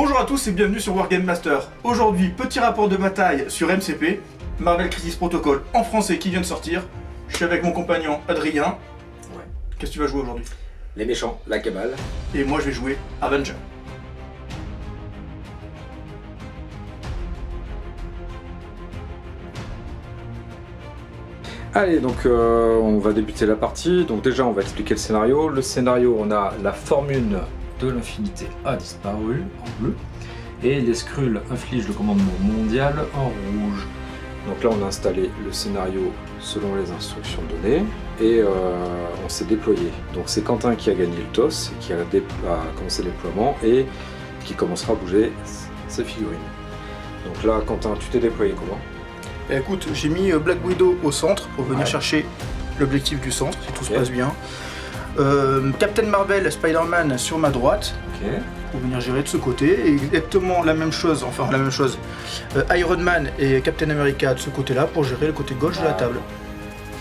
Bonjour à tous et bienvenue sur Wargame Master. Aujourd'hui, petit rapport de bataille sur MCP, Marvel Crisis Protocol en français qui vient de sortir. Je suis avec mon compagnon Adrien. Ouais. Qu'est-ce que tu vas jouer aujourd'hui? Les méchants, la cabale. Et moi je vais jouer Avenger. Allez, donc on va débuter la partie. Donc déjà, on va expliquer le scénario. Le scénario, on a la formule de l'infinité a disparu en bleu. Et les Skrulls infligent le commandement mondial en rouge. Donc là, on a installé le scénario selon les instructions données. Et on s'est déployé. Donc c'est Quentin qui a gagné le toss, qui a commencé le déploiement et qui commencera à bouger ses figurines. Donc là, Quentin, tu t'es déployé comment ? Écoute, j'ai mis Black Widow au centre pour venir chercher l'objectif du centre, si tout se passe bien. Captain Marvel, Spider-Man sur ma droite, pour venir gérer de ce côté. Et exactement la même chose, Iron Man et Captain America de ce côté-là pour gérer le côté gauche de la table.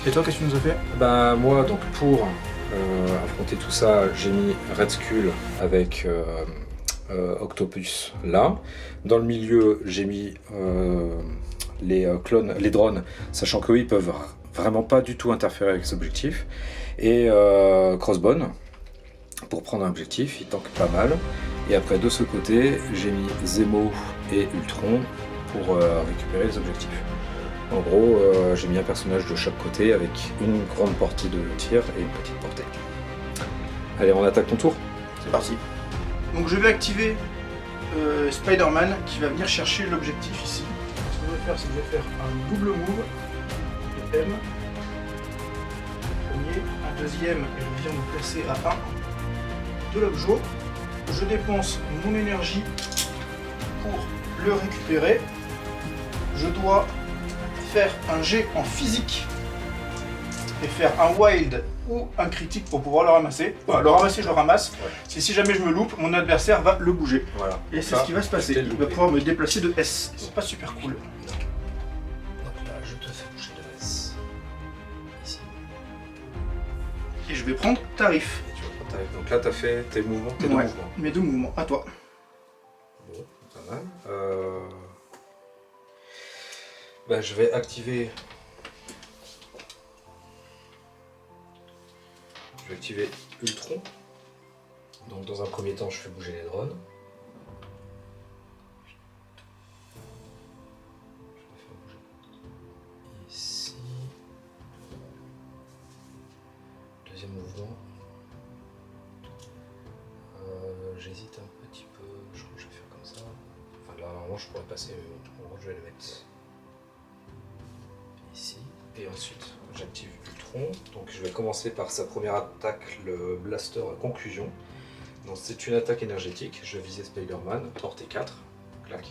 Et toi, qu'est-ce que tu nous as fait? Ben moi, donc pour affronter tout ça, j'ai mis Red Skull avec Octopus là. Dans le milieu, j'ai mis les clones, les drones, sachant qu'eux ils peuvent vraiment pas du tout interférer avec cet objectif. Et Crossbone pour prendre un objectif, il tank pas mal. Et après de ce côté, j'ai mis Zemo et Ultron pour récupérer les objectifs. En gros, j'ai mis un personnage de chaque côté avec une grande portée de tir et une petite portée. Allez, on attaque ton tour. C'est parti. Donc je vais activer Spider-Man qui va venir chercher l'objectif ici. Ce que je vais faire, c'est que je vais faire un double move de M. Premier, un deuxième, et je viens me placer à 1 de l'objet. Je dépense mon énergie pour le récupérer. Je dois faire un jet en physique et faire un wild ou un critique pour pouvoir le ramasser. Voilà, le ramasser, je le ramasse. Ouais. Si jamais je me loupe, mon adversaire va le bouger. Voilà. Et c'est ce qui va se passer. Il va pouvoir me déplacer de S. C'est pas super cool. Donc là, je te fais bouger de S. Ici. Et je vais prendre tarif. Et tu vas prendre tarif. Donc là, tu as fait tes mouvements, tes deux mouvements. Mes deux mouvements. À toi. Bon, pas mal. Ben, je vais activer. Je vais activer Ultron. Donc dans un premier temps, je fais bouger les drones. Je vais faire bouger ici. Deuxième mouvement. J'hésite un petit peu. Je crois que je vais faire comme ça. Enfin là, normalement, je pourrais passer, mais bon, en gros, je vais les mettre ici. Et ensuite, j'active Ultron. Donc je vais commencer par sa première attaque, le Blaster Conclusion. Donc c'est une attaque énergétique. Je vais viser Spider-Man, portée 4. Clac.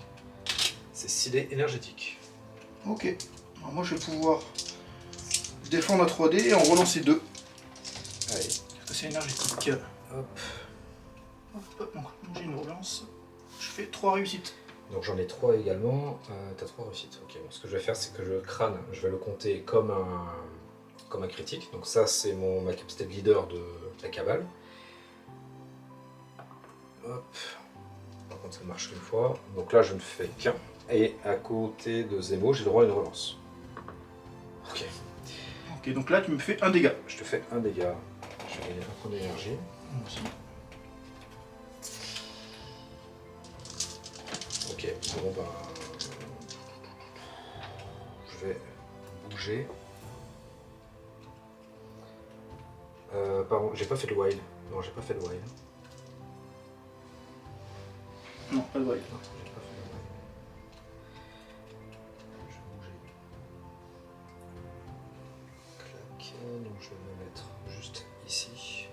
C'est 6 dés énergétiques. Ok. Alors moi je vais pouvoir défendre à 3 dés et en relancer 2. Allez. C'est énergétique. Hop. Hop. Donc j'ai une relance. Je fais 3 réussites. Donc j'en ai 3 également. T'as 3 réussites. Ok, bon, ce que je vais faire, c'est que le crâne, je vais le compter comme un critique. Donc ça, c'est ma capacité de leader de la cabale. Hop. Par contre, ça marche une fois. Donc là, je ne fais qu'un. Et à côté de Zemo, j'ai le droit à une relance. Ok. Ok, donc là, tu me fais un dégât. Je te fais un dégât. Je vais gagner un point d'énergie. Aussi. Ok, bon ben... Je vais bouger. Pardon, j'ai pas fait le wild. Non, j'ai pas fait le wild. Non, pas de wild. Non, j'ai pas fait le wild. Je vais bouger. Clac. Donc je vais me mettre juste ici.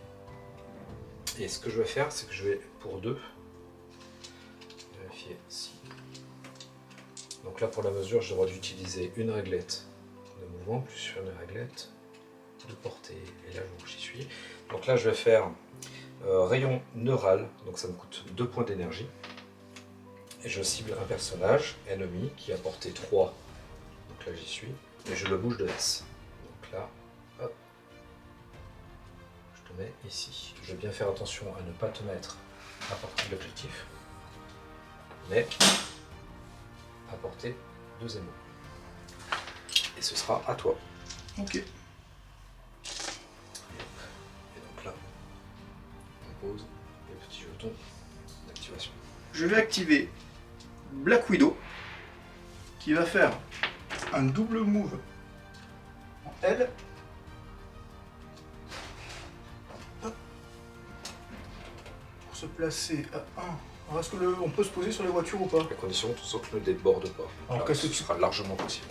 Et ce que je vais faire, c'est que je vais, pour 2, vérifier si... Donc là, pour la mesure, j'ai le droit d'utiliser une réglette de mouvement, plus une réglette de portée. Et là, j'y suis. Donc là, je vais faire rayon neural, donc ça me coûte 2 points d'énergie. Et je cible un personnage ennemi qui a porté 3. Donc là, j'y suis. Et je le bouge de S. Donc là, hop. Je te mets ici. Je vais bien faire attention à ne pas te mettre à portée de l'objectif. mais à portée de Zemo. Et ce sera à toi. Ok. Et donc là, on pose les petits jetons d'activation. Je vais activer Black Widow qui va faire un double move en L. Pour se placer à 1. Est-ce qu'on peut se poser sur les voitures ou pas? À condition que ton socle ne déborde pas. Alors, là, qu'est-ce ce que tu- sera largement possible.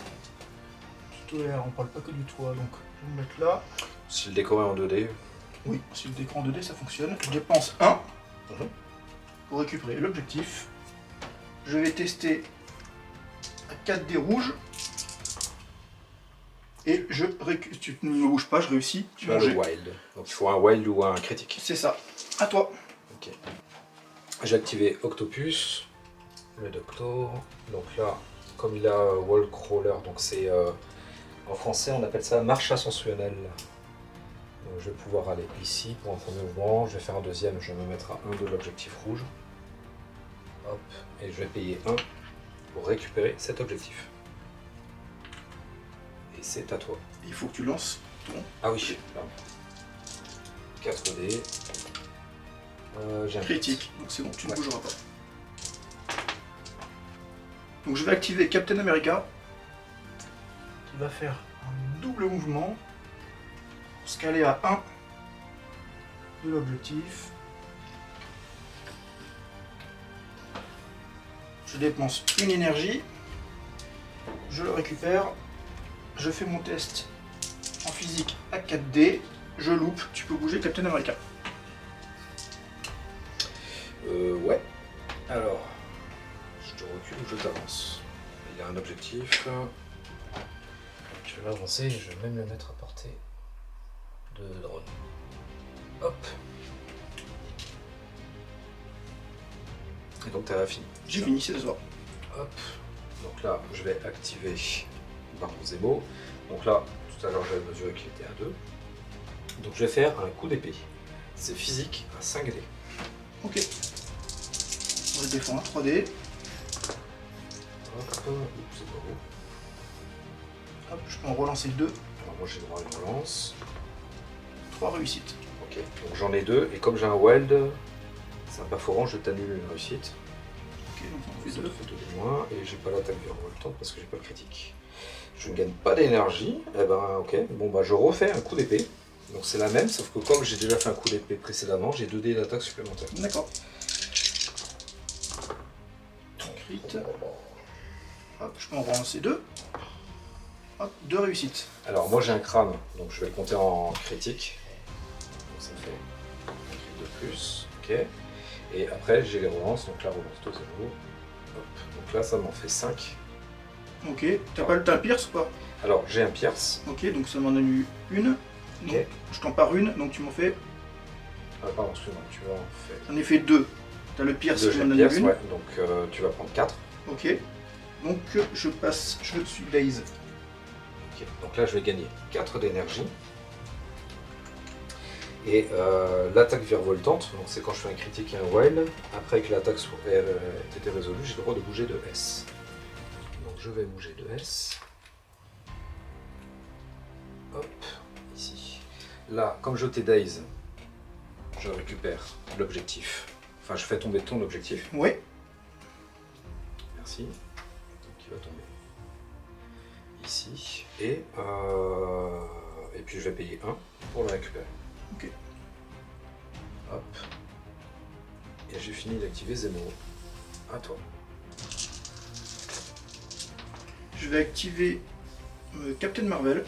Plutôt l'air, on parle pas que du toit, donc je vais me mettre là. Si le décor est en 2D, Oui, si le décor en 2D ça fonctionne. Je dépense 1 Mhm. pour récupérer l'objectif. Je vais tester à 4D rouge. Et je récupère. Tu ne me bouges pas, je réussis. tu as le wild. Donc il faut un wild ou un critique. C'est ça. À toi. Ok. J'ai activé Octopus, le Doctor. Donc là, comme il a Wall Crawler, donc c'est en français on appelle ça marche ascensionnelle. Donc je vais pouvoir aller ici pour un premier mouvement. Je vais faire un deuxième, je vais me mettre à 1 de l'objectif rouge. Hop, et je vais payer 1 pour récupérer cet objectif. Et c'est à toi. Il faut que tu lances ton. Ah oui, pardon. 4D. J'ai un Critique, donc c'est bon, tu ne Ouais. bougeras pas. Donc je vais activer Captain America, qui va faire un double mouvement pour se caler à 1 de l'objectif. Je dépense une énergie, je le récupère, je fais mon test en physique à 4D, je loupe, tu peux bouger Captain America. Ouais. Alors, je te recule ou je t'avance? Il y a un objectif. Je vais l'avancer et je vais même le mettre à portée de drone. Hop. Et donc t'as fini. J'ai fini, c'est ça. Hop. Donc là, je vais activer Baron Zemo. Donc là, tout à l'heure j'avais mesuré qu'il était à 2. Donc je vais faire un coup d'épée. C'est physique à 5D. Ok. On va le défendre à 3D. Hop, c'est pas beau. Hop, je peux en relancer 2. Alors moi j'ai le droit à une relance. 3 réussites. Ok, donc j'en ai 2, et comme j'ai un wild, c'est un perforant, je t'annule une réussite. Ok, donc on Ça fait 2. fait 2 de moins, et j'ai pas l'attaque virevoltante parce que j'ai pas le critique. Je ne gagne pas d'énergie, et ben ok, bon bah je refais un coup d'épée. Donc c'est la même, sauf que comme j'ai déjà fait un coup d'épée précédemment, j'ai 2 dés d'attaque supplémentaires. D'accord. Crit. Hop, je peux en relancer 2. Hop, 2 réussites. Alors moi j'ai un crâne, donc je vais le compter en critique. Donc ça fait un crit de plus, ok. Et après j'ai les relances, donc la relance de 0. Hop, donc là ça m'en fait 5. Ok, t'as pas le teint pierce ou pas? Alors j'ai un pierce. Ok, donc ça m'en annule une. Ok. Donc, je t'en pars une, donc tu m'en fais. Ah, pardon, excuse-moi, tu vas en faire. J'en ai fait 2. T'as le pierce Deux qui jets m'en de annule pierce, une. ouais, donc tu vas prendre 4. Ok. Donc je suis Daze. Ok, donc là je vais gagner 4 d'énergie. Et l'attaque virevoltante, donc c'est quand je fais un critique et un wild. Après que l'attaque ait été résolue, j'ai le droit de bouger de S. Donc je vais bouger de S. Hop, ici. Là, comme je t'ai Daze, je récupère l'objectif. Enfin, je fais tomber ton objectif. Oui. Merci. Donc il va tomber ici. Et puis je vais payer 1 pour le récupérer. Ok. Hop. Et j'ai fini d'activer Zemo. À toi. Je vais activer Captain Marvel.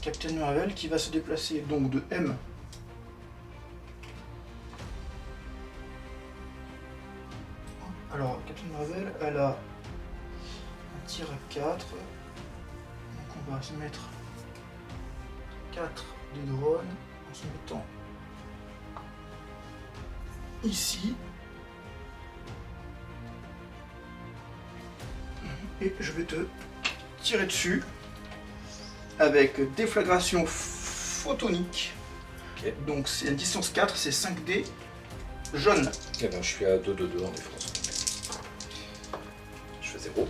Captain Marvel qui va se déplacer donc de M. Alors, Captain Marvel, elle a un tir à 4. Donc on va se mettre 4 des drones en se mettant ici. Et je vais te tirer dessus avec déflagration photonique. Ok. Donc c'est une distance 4, c'est 5D. jaune. Eh bien, je suis à 2-2-2 en défense. Je fais 0.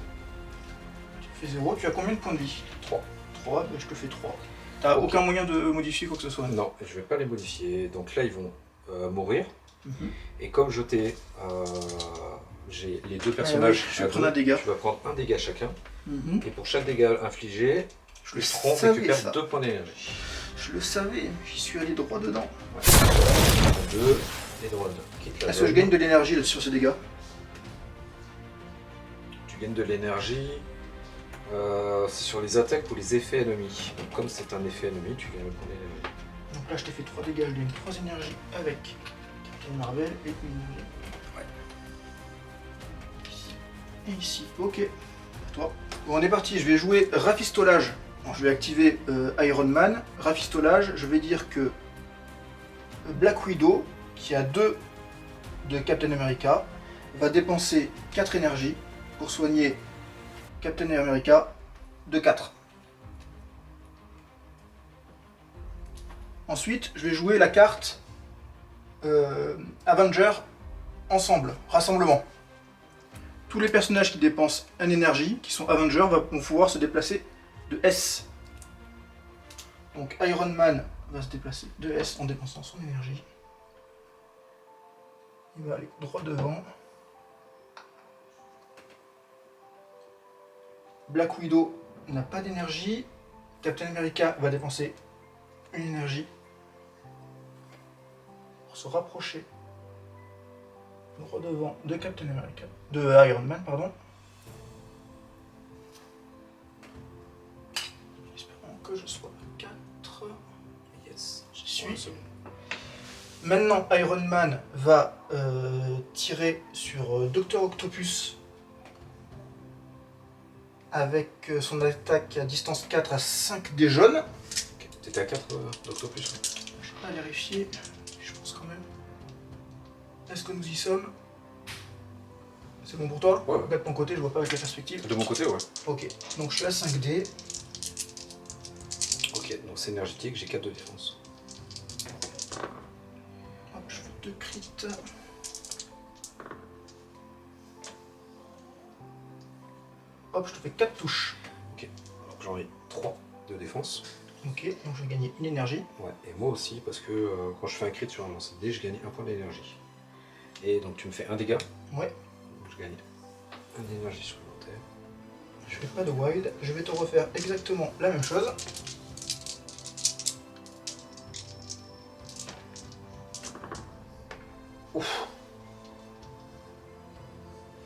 Tu fais 0, tu as combien de points de vie? 3. 3, ben je te fais 3. T'as Ok. aucun moyen de modifier quoi que ce soit? Non, je vais pas les modifier. Donc là, ils vont mourir. Mhm. Et comme je t'ai. J'ai les deux personnages. Je vais prendre un dégât. Tu vas prendre un dégât chacun. Mhm. Et pour chaque dégât infligé, Je le Tron savais récupère ça. 2 points d'énergie. Je le savais, j'y suis allé droit dedans. 2 et drone. Quitte la Est-ce que je zone. gagne de l'énergie là, sur ces dégâts? Tu gagnes de l'énergie. C'est sur les attaques ou les effets ennemis. Donc, comme c'est un effet ennemi, tu gagnes le point d'énergie. Donc là je t'ai fait 3 dégâts, je gagne 3 énergies avec Captain Marvel et une énergie. Ouais. Ici. Et ici, ok. À toi. Bon, on est parti, je vais jouer rafistolage. Bon, je vais activer Iron Man. Rafistolage, je vais dire que Black Widow, qui a 2 de Captain America, va dépenser 4 énergies pour soigner Captain America de 4. Ensuite, je vais jouer la carte Avenger ensemble, rassemblement. Tous les personnages qui dépensent une énergie, qui sont Avenger, vont pouvoir se déplacer de S. Donc Iron Man va se déplacer de S en dépensant son énergie. Il va aller droit devant. Black Widow n'a pas d'énergie. Captain America va dépenser une énergie pour se rapprocher droit devant de Captain America, de Iron Man, pardon. Espérons que je sois à 4. Yes. J'y suis. Ouais, c'est bon. Maintenant, Iron Man va tirer sur Dr Octopus avec son attaque à distance 4 à 5 des jaunes. Ok. T'étais à 4 d'Octopus. Je vais pas vérifier, je pense quand même. Est-ce que nous y sommes? C'est bon pour toi? Ouais. Regarde de ton côté, je vois pas avec la perspective. De mon côté, ouais. Ok, donc je suis à 5D. Ok, donc c'est énergétique, j'ai 4 de défense. Hop, je fais 2 crits. Hop, je te fais 4 touches. Donc j'en ai 3 de défense. Ok, donc je vais gagner une énergie. Ouais, et moi aussi, parce que quand je fais un crit sur un lancer de dés, je gagne un point d'énergie. Et donc tu me fais un dégât. Ouais, Donc je gagne un d'énergie supplémentaire. je fais pas de wild. Je vais te refaire exactement la même chose. Ouf.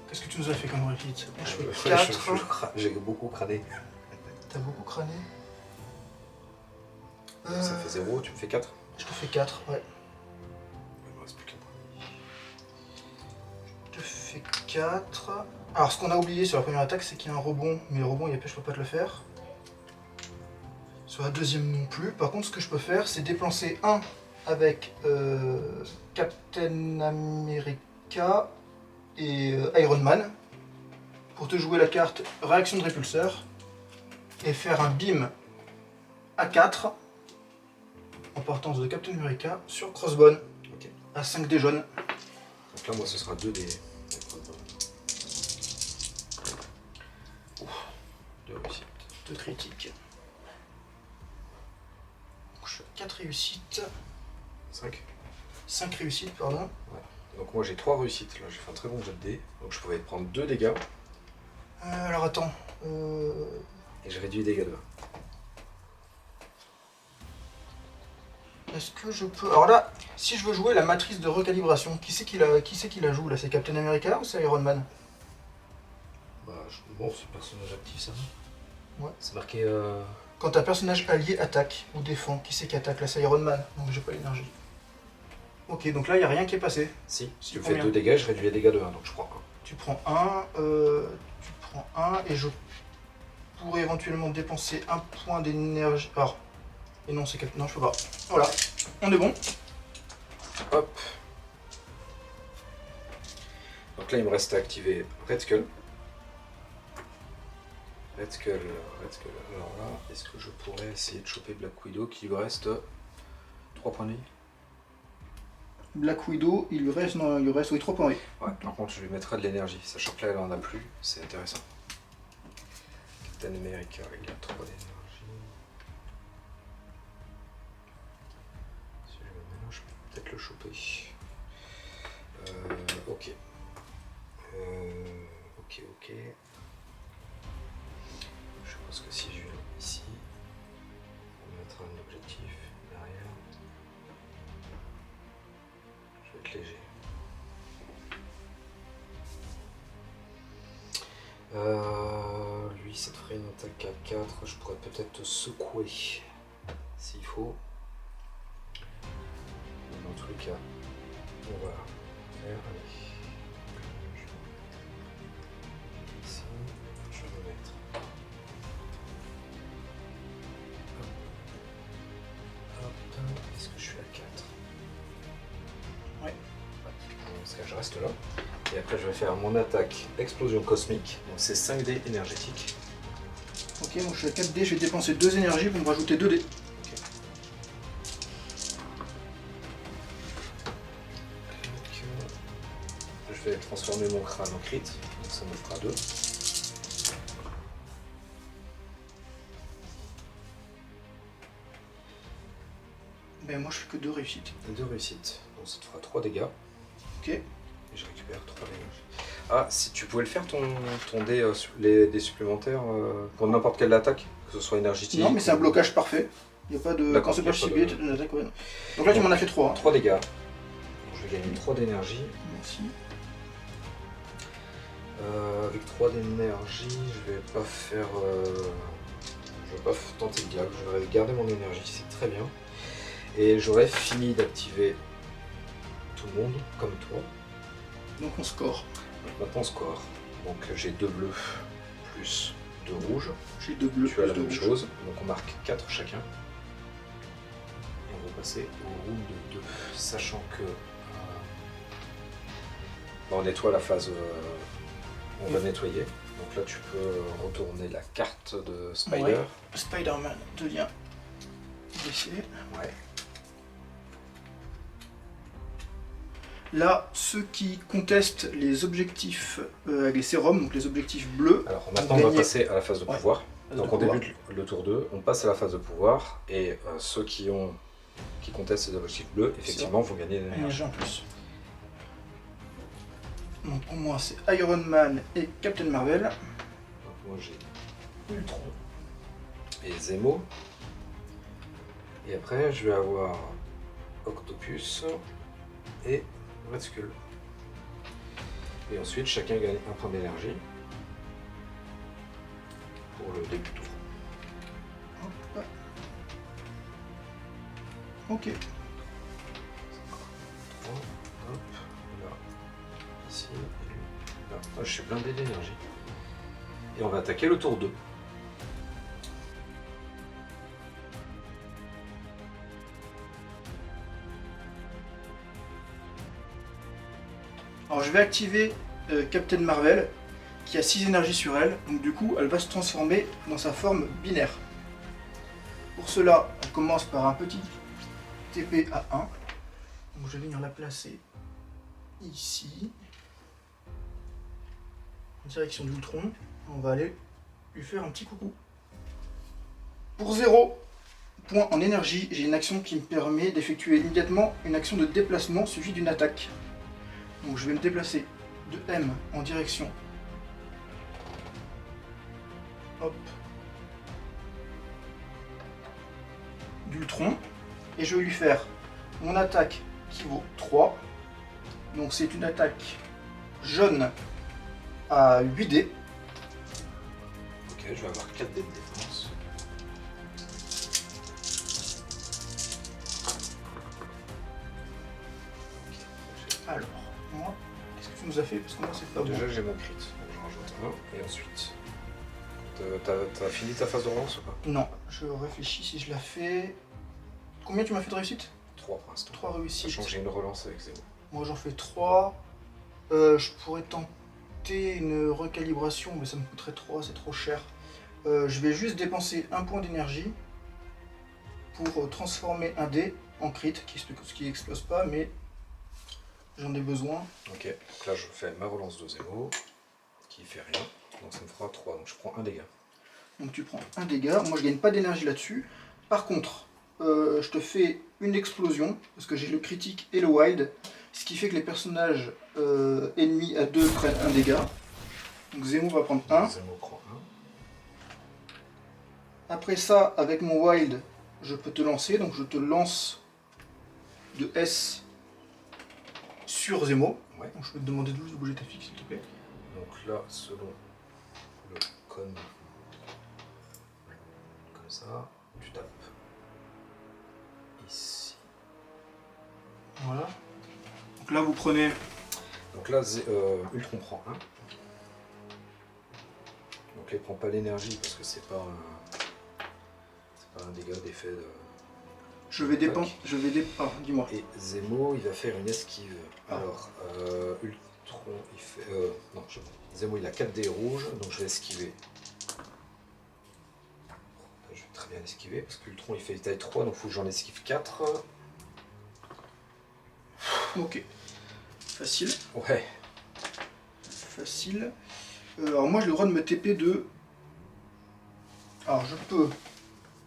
Qu'est-ce que tu nous as fait comme refit? Je fais Ouais, 4. j'ai beaucoup crâné. T'as beaucoup crâné. Ça fait 0, tu me fais 4. Je te fais 4, ouais. Il me reste plus qu'un point. Je te fais 4. Alors ce qu'on a oublié sur la première attaque, c'est qu'il y a un rebond, mais le rebond, je peux pas te le faire. Sur la deuxième non plus. Par contre, ce que je peux faire, c'est déplacer un avec Captain America et Iron Man pour te jouer la carte réaction de répulseur et faire un beam à 4 en partance de Captain America sur Crossbone Ok. à 5D jaune. Donc là, moi, ce sera 2 des. Ouf, 2 réussites. 2 critiques. Donc, je fais 4 réussites. 5. 5 réussites, pardon. Donc moi, j'ai 3 réussites. Là, j'ai fait un très bon jet de dés. Donc je pouvais prendre 2 dégâts. Alors attends. Et je réduis les dégâts de 1. Est-ce que je peux... Alors là, si je veux jouer la matrice de recalibration, qui c'est qui la joue là? C'est Captain America ou c'est Iron Man? Bah, bon, c'est personnage actif, ça. Ouais. C'est marqué. Quand un personnage allié attaque ou défend, qui c'est qui attaque? Là c'est Iron Man, donc j'ai pas l'énergie. Ok, donc là il n'y a rien qui est passé. Si, si tu me Combien? fais 2 dégâts, je réduis les dégâts de 1, donc je prends 1. Tu prends un et je pourrais éventuellement dépenser un point d'énergie. Alors, et non, c'est non, je peux pas. Voilà, on est bon. Hop. Donc là, il me reste à activer Red Skull. Red Skull. Alors là, est-ce que je pourrais essayer de choper Black Widow qui lui reste 3 points de vie? Black Widow, il lui reste, non, il lui reste oui, 3 points. Oui. Ouais, par contre, je lui mettrai de l'énergie, sachant que là, elle en a plus, c'est intéressant. Captain America, il a 3 d'énergie. Si je le mets là, je peux peut-être le choper. Ok. Ok. Je pense que si je viens ici, on mettra un objectif derrière. Je vais être léger. Lui, ça te ferait une attaque à 4. Je pourrais peut-être te secouer s'il faut. Dans tous les cas, on va faire. Allez. Ici, je vais me mettre. Hop. Est-ce que je suis à 4? Ouais. Parce que je reste là. Et après, je vais faire mon attaque explosion cosmique. Donc, c'est 5 dés énergétiques. Ok, moi je suis à 4 dés, je vais dépenser 2 énergies pour me rajouter 2 dés. Je vais transformer mon crâne en crit, donc ça me fera 2. Ben moi je fais que 2 réussites. Et 2 réussites, donc ça te fera 3 dégâts. Ok. Et je récupère 3 d'énergie. Ah, si tu pouvais le faire ton dé, les dés supplémentaires pour n'importe quelle attaque, que ce soit énergétique. Non mais c'est un blocage parfait. Il n'y a pas de... Quand c'est pas ciblé, tu attaques, ouais. Donc là tu m'en as fait 3. Hein. 3 dégâts. Donc, je vais gagner 3 d'énergie. Merci. Avec 3 d'énergie, je vais pas faire... je vais pas tenter le diable, je vais garder mon énergie, c'est très bien. Et j'aurais fini d'activer tout le monde, comme toi. Donc on score. Donc maintenant on score. Donc j'ai 2 bleus plus 2 rouges. J'ai 2 bleus Tu as plus la 2 même rouges. chose, donc on marque 4 chacun. Et on va passer au round de 2, sachant que on nettoie la phase, on va nettoyer. Donc là tu peux retourner la carte de Spider. Ouais. Spider-Man devient blessé. Ouais. Là, ceux qui contestent les objectifs avec les sérums, donc les objectifs bleus. Alors maintenant on va passer à la phase de Ouais. pouvoir. Phase Donc de on pouvoir. débute le tour 2, on passe à la phase de pouvoir et ceux qui contestent ces objectifs bleus, effectivement, vont gagner de l'énergie. Énergie en plus. Donc pour moi c'est Iron Man et Captain Marvel. Donc moi j'ai Ultron et Zemo. Et après je vais avoir Octopus et Red Skull. Et ensuite chacun gagne un point d'énergie pour le début du tour. Hop. Ok. Hop, là, ici, et lui, là. Ah, je suis blindé d'énergie. Et on va attaquer le tour 2. Alors je vais activer Captain Marvel qui a 6 énergies sur elle, donc du coup elle va se transformer dans sa forme binaire. Pour cela, elle commence par un petit TP à 1. Donc je vais venir la placer ici, en direction d'Ultron. On va aller lui faire un petit coucou. Pour 0 point en énergie, j'ai une action qui me permet d'effectuer immédiatement une action de déplacement suivie d'une attaque. Donc je vais me déplacer de M en direction. Hop. D'Ultron. Et je vais lui faire mon attaque qui vaut 3. Donc c'est une attaque jaune à 8 dés. Ok, je vais avoir 4 dés de défense. Alors, moi, qu'est-ce que tu nous as fait? Parce que moi c'est pas bon. Déjà j'ai mon crit, donc je rajoute un. Et ensuite, t'as fini ta phase de relance ou pas? Non, je réfléchis si je la fais. Combien tu m'as fait de réussite? 3 pour l'instant. 3 réussites. Sachant que j'ai une relance avec Zemo. Moi j'en fais 3. Je pourrais tenter une recalibration, mais ça me coûterait 3, c'est trop cher. Je vais juste dépenser un point d'énergie pour transformer un dé en crit, qui explose pas, mais j'en ai besoin. Ok, donc là je fais ma relance de Zemo, qui fait rien, donc ça me fera 3, donc je prends un dégât. Donc tu prends un dégât, moi je gagne pas d'énergie là-dessus. Par contre, je te fais une explosion, parce que j'ai le critique et le wild, ce qui fait que les personnages ennemis à 2 prennent un dégât. Donc Zemo va prendre 1. Zemo prend 1. Après ça, avec mon wild, je peux te lancer, donc je te lance de S sur Zemo. Ouais. Donc je peux te demander de bouger ta fixe s'il te plaît. Donc là, selon le con, comme ça, tu tapes ici. Voilà. Donc là vous prenez... Donc là, Ultron prend 1. Donc là, il prend pas l'énergie parce que c'est pas un dégât d'effet de... Je vais dépendre... Ah, dis-moi. Et Zemo, il va faire une esquive. Ah. Alors, Ultron, il fait... non, Zemo, il a 4 dés rouges, donc je vais esquiver. Je vais très bien esquiver, parce que Ultron, il fait taille 3, donc il faut que j'en esquive 4. Ok. Facile. Ouais. Facile. Alors moi j'ai le droit de me TP de... Alors je peux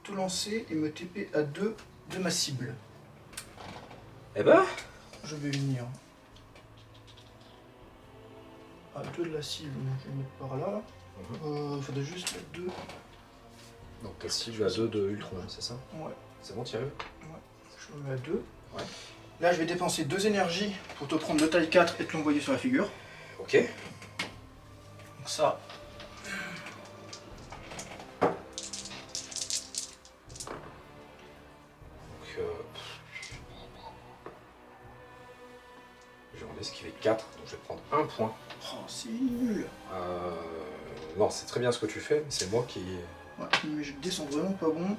te lancer et me TP à 2 de ma cible. Eh ben, Je vais venir à 2 de la cible, donc je vais le mettre par là. Il faudrait juste mettre 2. donc ta cible à 2 de Ultron, c'est ça? Ouais, C'est bon, tu arrives? je me mets à 2. Ouais. Là je vais dépenser 2 énergies pour te prendre de taille 4 et te l'envoyer sur la figure. Ok. Donc ça... Je vais en esquiver 4, donc je vais prendre 1 point. Oh c'est nul. Non, c'est très bien ce que tu fais, mais c'est moi qui... Ouais, mais je descends vraiment pas bon.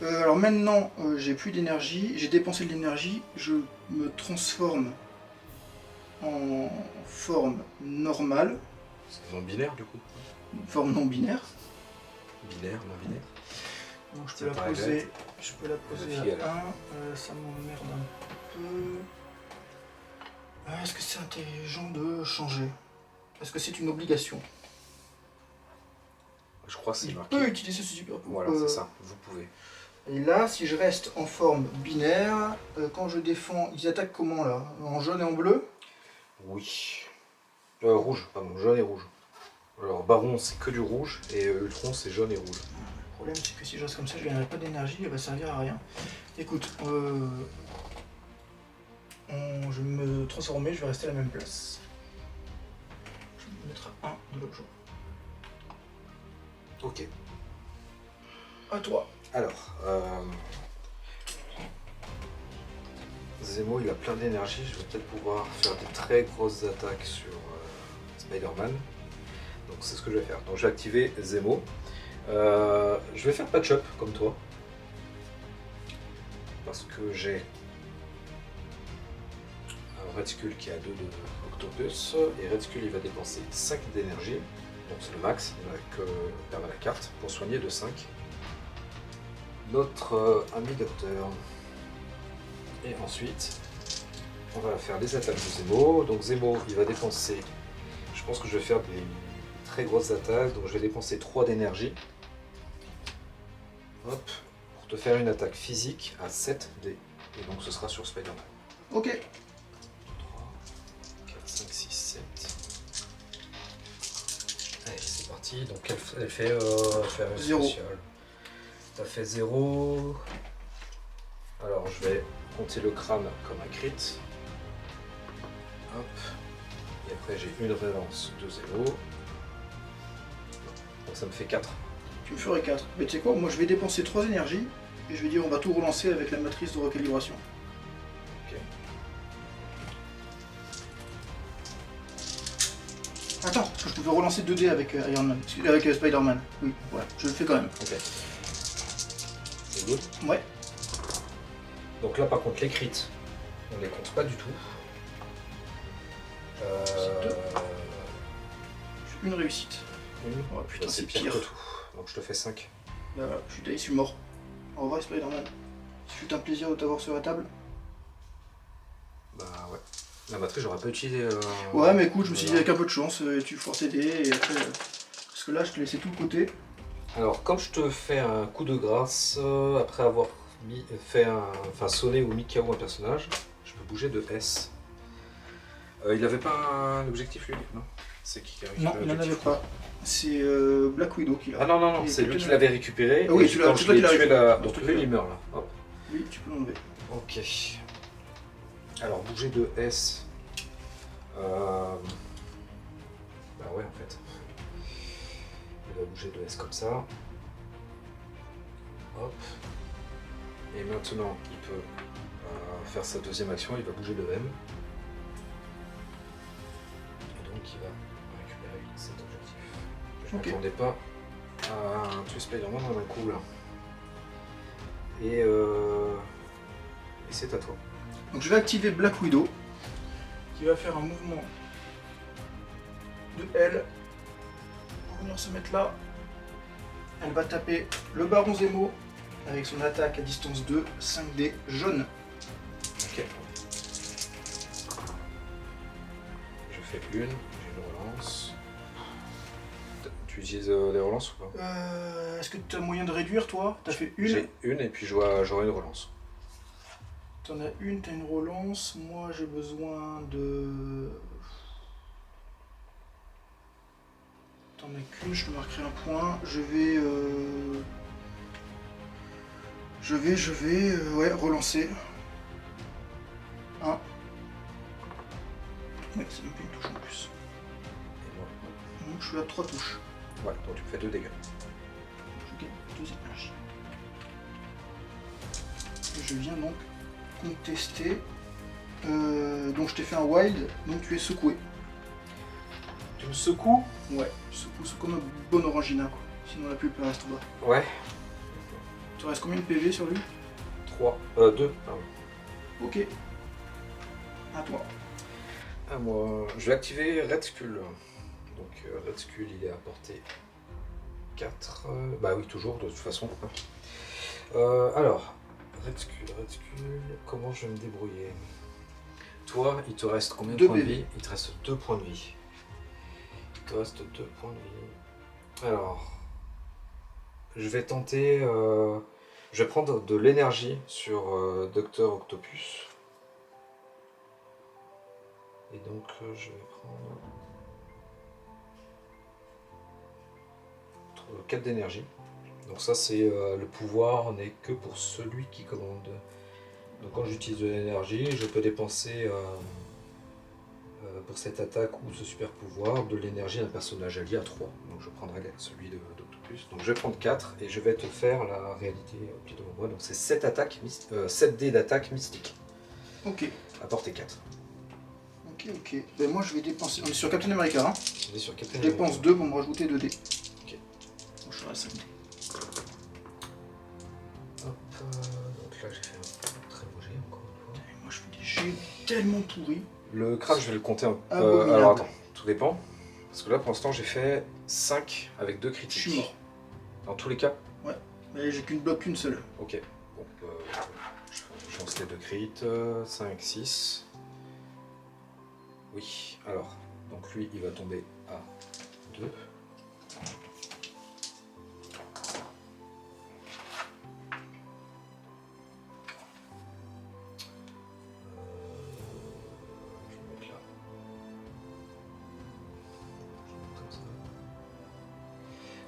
Alors maintenant, j'ai plus d'énergie, j'ai dépensé de l'énergie, je me transforme en forme normale, C'est non binaire du coup. forme non binaire. Binaire, non binaire. Donc je C'est peux la pas poser, réglette. je peux la poser La fille, elle à 1, ça m'emmerde un peu. Est-ce que c'est intelligent de changer? Est-ce que c'est une obligation? Je crois que c'est Il marqué. peut utiliser ce super pouvoir. Voilà, c'est ça, vous pouvez. Et là, si je reste en forme binaire, quand je défends, ils attaquent comment là? En jaune et en bleu? Oui. Rouge, pardon, jaune et rouge. Alors Baron c'est que du rouge et Ultron c'est jaune et rouge. Le problème c'est que si je reste comme ça, je gagnerai pas d'énergie, elle va servir à rien. Écoute, je vais me transformer, je vais rester à la même place. Je vais me mettre à 1 de l'objet. Ok. À toi. Alors, Zemo il a plein d'énergie, je vais peut-être pouvoir faire des très grosses attaques sur Spider-Man. Donc c'est ce que je vais faire. Donc je vais activer Zemo. Je vais faire patch-up comme toi. Parce que j'ai un Red Skull qui a 2 de Octopus. Et Red Skull il va dépenser 5 d'énergie. Donc c'est le max, il n'a que perdre la carte pour soigner de 5. Notre ami Docteur. Et ensuite, on va faire des attaques de Zemo. Donc Zemo, il va dépenser, je pense que je vais faire des très grosses attaques, donc je vais dépenser 3 d'énergie. Hop, pour te faire une attaque physique à 7 dés. Et donc ce sera sur Spider-Man. Ok. 3, 4, 5, 6, 7. Allez, c'est parti. Donc elle fait un 0. spécial. Ça fait 0. Alors je vais compter le crâne comme un crit. Hop. Et après j'ai une relance de 0. Donc ça me fait 4. Tu me ferais 4. Mais tu sais quoi, moi je vais dépenser 3 énergies et je vais dire on va tout relancer avec la matrice de recalibration. Ok. Attends, parce que je pouvais relancer 2 dés avec Iron Man, avec Spider-Man. Oui, voilà, je le fais quand même. Ok. C'est good. Ouais. Donc là par contre les crits, on les compte pas du tout. C'est 2. Une réussite. Oh putain, Bah, c'est pire pire. que tout. Donc je te fais 5. Là, je suis mort. Au revoir Spider-Man. Ce fut un plaisir de t'avoir sur la table. Bah ouais. La matrice, j'aurais pas utilisé. Ouais, mais écoute, je me suis dit avec un peu de chance, tu forces aider et après. Parce que là, je te laissais tout le côté. Alors, comme je te fais un coup de grâce, après avoir sonné ou mis KO un personnage, je peux bouger de S. Il avait pas un objectif lui, non? C'est qui a récupéré Non, il n'en avait l'objectif? pas. C'est Black Widow qui l'a. Ah non, c'est lui qui l'avait récupéré. Ah oui, et tu quand l'as je tu l'ai l'as tué récupéré. là, donc lui il meurt là. Hop. Oui, tu peux l'enlever. Ok. Alors bouger de S. Bah ouais en fait. Il va bouger de S comme ça. Hop. Et maintenant il peut faire sa deuxième action, il va bouger de M. Et donc il va récupérer cet objectif. Je ne m'attendais pas à tuer Spider-Man dans un coup là. Et c'est à toi. Donc je vais activer Black Widow qui va faire un mouvement de L pour venir se mettre là. Elle va taper le Baron Zemo avec son attaque à distance 2, 5D jaune. Ok. Je fais j'ai une relance. Tu utilises des relances ou pas? Est-ce que tu as moyen de réduire toi? T'as fait une? J'ai une et puis j'aurai une relance. T'en as une, t'as une relance. Moi j'ai besoin de... T'en as qu'une, je te marquerai un point. Je vais ouais, relancer. 1. Ouais, c'est même pas une touche en plus. Et moi. Donc je suis à 3 touches. Ouais, donc tu me fais 2 dégâts. Je gagne 2 énergies. Et je viens donc contester. Donc je t'ai fait un wild, donc tu es secoué. Tu me secoues? Ouais, secoue comme un bon orangina quoi. Sinon la pulpe reste en bas. Ouais. Tu restes combien de PV sur lui? 3. 2. Pardon. Ok. À toi. À moi. Je vais activer Red Skull. Donc Red Skull il est à portée 4. Bah oui, toujours de toute façon. Alors, Red Skull, comment je vais me débrouiller? Toi, il te reste combien de points de vie? Il te reste 2 points de vie. Il te reste 2 points de vie. Alors, je vais tenter... je vais prendre de l'énergie sur Dr Octopus. Et donc, je vais prendre 4 d'énergie. Donc ça, c'est le pouvoir n'est que pour celui qui commande. Donc quand j'utilise de l'énergie, je peux dépenser pour cette attaque ou ce super pouvoir de l'énergie d'un personnage allié à 3. Donc je prendrai celui d'Octopus. Donc je vais prendre 4 et je vais te faire la réalité au pied devant moi. Donc c'est 7 dés d'attaque mystique. Ok. À portée 4. Ok. Ben moi je vais dépenser. On est sur Captain America, hein. On est sur Captain Je dépense 2 pour me rajouter 2 dés. Ok. Bon, je serai à 5 dés. Hop, donc là j'ai fait un très beau jet encore une fois. Et moi je fais des jets tellement pourris. Le crabe, je vais le compter un peu. Abominable. Alors attends, tout dépend. Parce que là pour l'instant j'ai fait 5 avec 2 critiques. Je suis mort. Dans tous les cas? Mais j'ai qu'une seule. Ok. Bon, je lance les 2 crits. 5, 6. Oui, alors. Donc lui il va tomber à 2.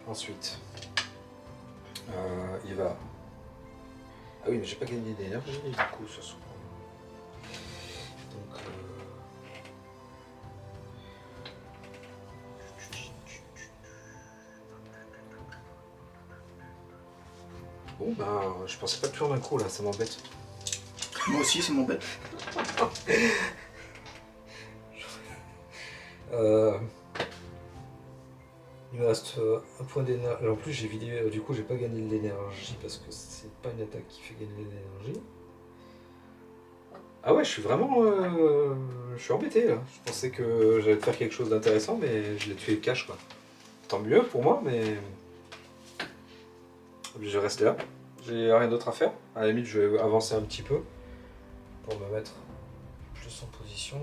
Ensuite, il va... Ah oui, mais j'ai pas gagné d'énergie du coup ce soir. Donc... Bon bah, je pensais pas le tuer en un coup là, ça m'embête. Moi aussi, ça m'embête. Il me reste un point d'énergie. En plus, j'ai vidé. Du coup, j'ai pas gagné de l'énergie parce que c'est pas une attaque qui fait gagner de l'énergie. Ah ouais, je suis vraiment. Je suis embêté là. Je pensais que j'allais faire quelque chose d'intéressant, mais je l'ai tué cash quoi. Tant mieux pour moi, mais. Je vais rester là. J'ai rien d'autre à faire. À la limite, je vais avancer un petit peu pour me mettre plus en position.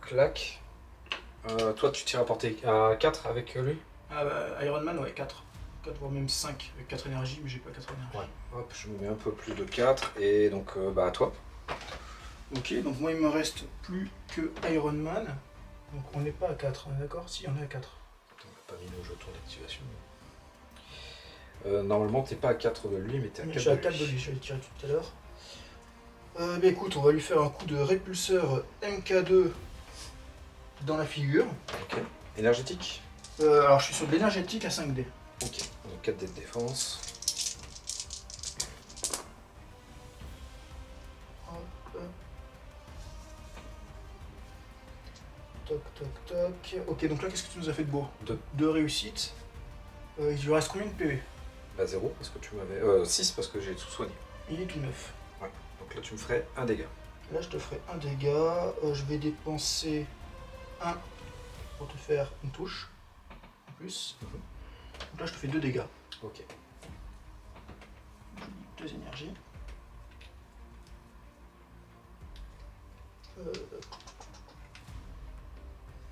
clac. Toi, tu tires à portée à 4 avec lui? Ah bah, Iron Man, ouais, 4. 4 voire même 5 avec 4 énergies, mais j'ai pas 4 énergies. Ouais. Hop, je me mets un peu plus de 4 et donc bah à toi. Ok, donc moi il me reste plus que Iron Man. Donc on n'est pas à 4, on est d'accord? Si, on est à 4. Attends, on n'a pas mis nos jetons d'activation. Normalement, t'es pas à 4 de lui, mais t'es à 4 Je suis à de 4 de lui. lui, je l'ai tiré tout à l'heure. Bah écoute, on va lui faire un coup de répulseur MK2 dans la figure. Ok. Énergétique. Alors je suis sur de l'énergétique à 5D. Ok. Donc 4 dés de défense. Hop. Toc toc toc. Ok, donc là qu'est-ce que tu nous as fait de beau? 2. 2 réussites. Il lui reste combien de PV? Bah 0 parce que tu m'avais... 6 parce que j'ai tout soigné. Il est tout neuf. Ouais. Donc là tu me ferais un dégât. Là je te ferai un dégât. Je vais dépenser 1 pour te faire une touche. En plus. Donc là je te fais 2 dégâts. Ok. 2 énergies.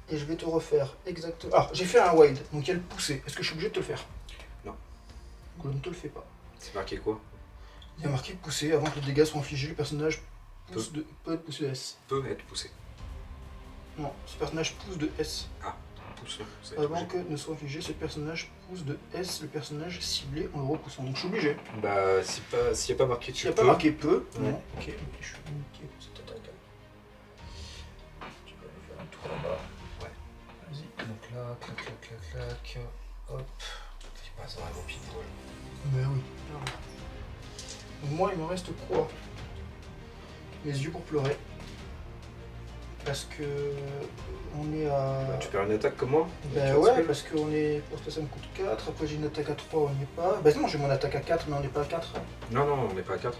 Et je vais te refaire exactement... Ah, j'ai fait un wide, donc il y a le poussé. Est-ce que je suis obligé de te le faire? Non. Donc ne te le fais pas. C'est marqué quoi? Il y a marqué poussé. Avant que le dégât soit infligé, le personnage peut être poussé de S. Peut être poussé. Non, ce personnage pousse de S. Ah, pousse. Avant que ne soit infligé, ce personnage pousse de S le personnage ciblé en le repoussant. Donc je suis obligé. Bah s'il n'y a pas marqué tu S'il n'y a peux. pas marqué peu, Ouais. non. Ok, je suis niqué pour cette attaque. Tu peux aller faire un tour là-bas. Ouais. Vas-y. Donc là, clac, clac, clac, clac. Hop. Il passe vraiment pile poil. Mais oui. Donc moi, il me reste quoi? Mes yeux pour pleurer. Parce que on est à... Tu perds une attaque comme moi? Ben Tu ouais, respectes. parce qu'on est... Pour que ça me coûte 4, après j'ai une attaque à 3, on n'y est pas. Ben non, j'ai mon attaque à 4, mais on n'est pas à 4. Non, non, on n'est pas à 4.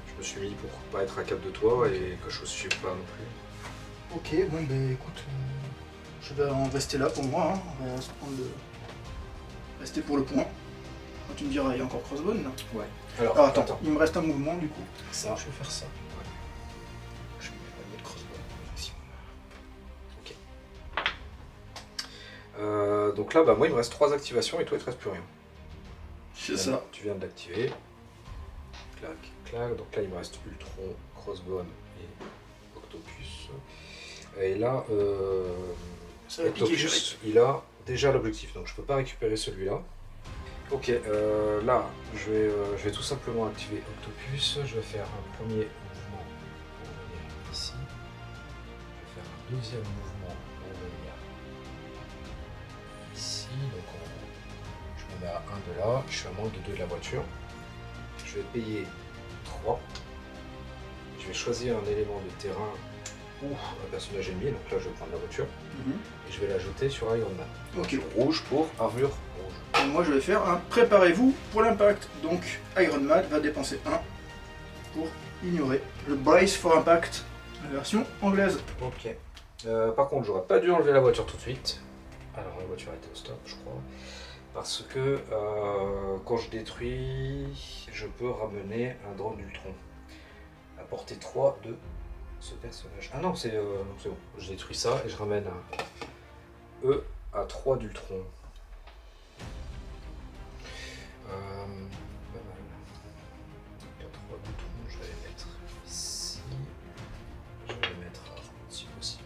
Je me suis mis pour pas être à 4 de toi et que je ne suis pas non plus. Ok, bon ben écoute, je vais en rester là pour moi, hein. On va se prendre le... Rester pour le point. Quand tu me diras, il y a encore crossbone là. Ouais. Alors attends, il me reste un mouvement du coup. Ça. Je vais faire ça. Je vais faire le crossbone maximum. Ok. Donc là, bah, moi, il me reste 3 activations et toi, il te reste plus rien. C'est ça. Tu viens de l'activer. Clac, clac. Donc là, il me reste Ultron, Crossbone et Octopus. Et là, Ça va piquer, je Octopus, il a déjà l'objectif, donc je peux pas récupérer celui-là. Ok, là, je vais tout simplement activer Octopus. Je vais faire un premier mouvement pour venir ici. Je vais faire un deuxième mouvement pour venir ici. Donc je me mets à 1 de là. Je suis à moins de 2 de la voiture. Je vais payer 3. Je vais choisir un élément de terrain ou un personnage ennemi. Donc là, je vais prendre la voiture. Et je vais l'ajouter sur Iron Man. Ok. Rouge pour armure rouge. Et moi je vais faire un préparez-vous pour l'impact. Donc Iron Man va dépenser 1 pour ignorer le Brace for Impact, la version anglaise. Ok. Par contre, j'aurais pas dû enlever la voiture tout de suite. Alors la voiture était au stop, je crois. Parce que quand je détruis, je peux ramener un drone d'Ultron. À portée 3 de ce personnage. Ah non, c'est bon. Je détruis ça et je ramène un E à 3 d'Ultron. Donc à 3 d'Ultron, je vais les mettre ici. Je vais les mettre si possible.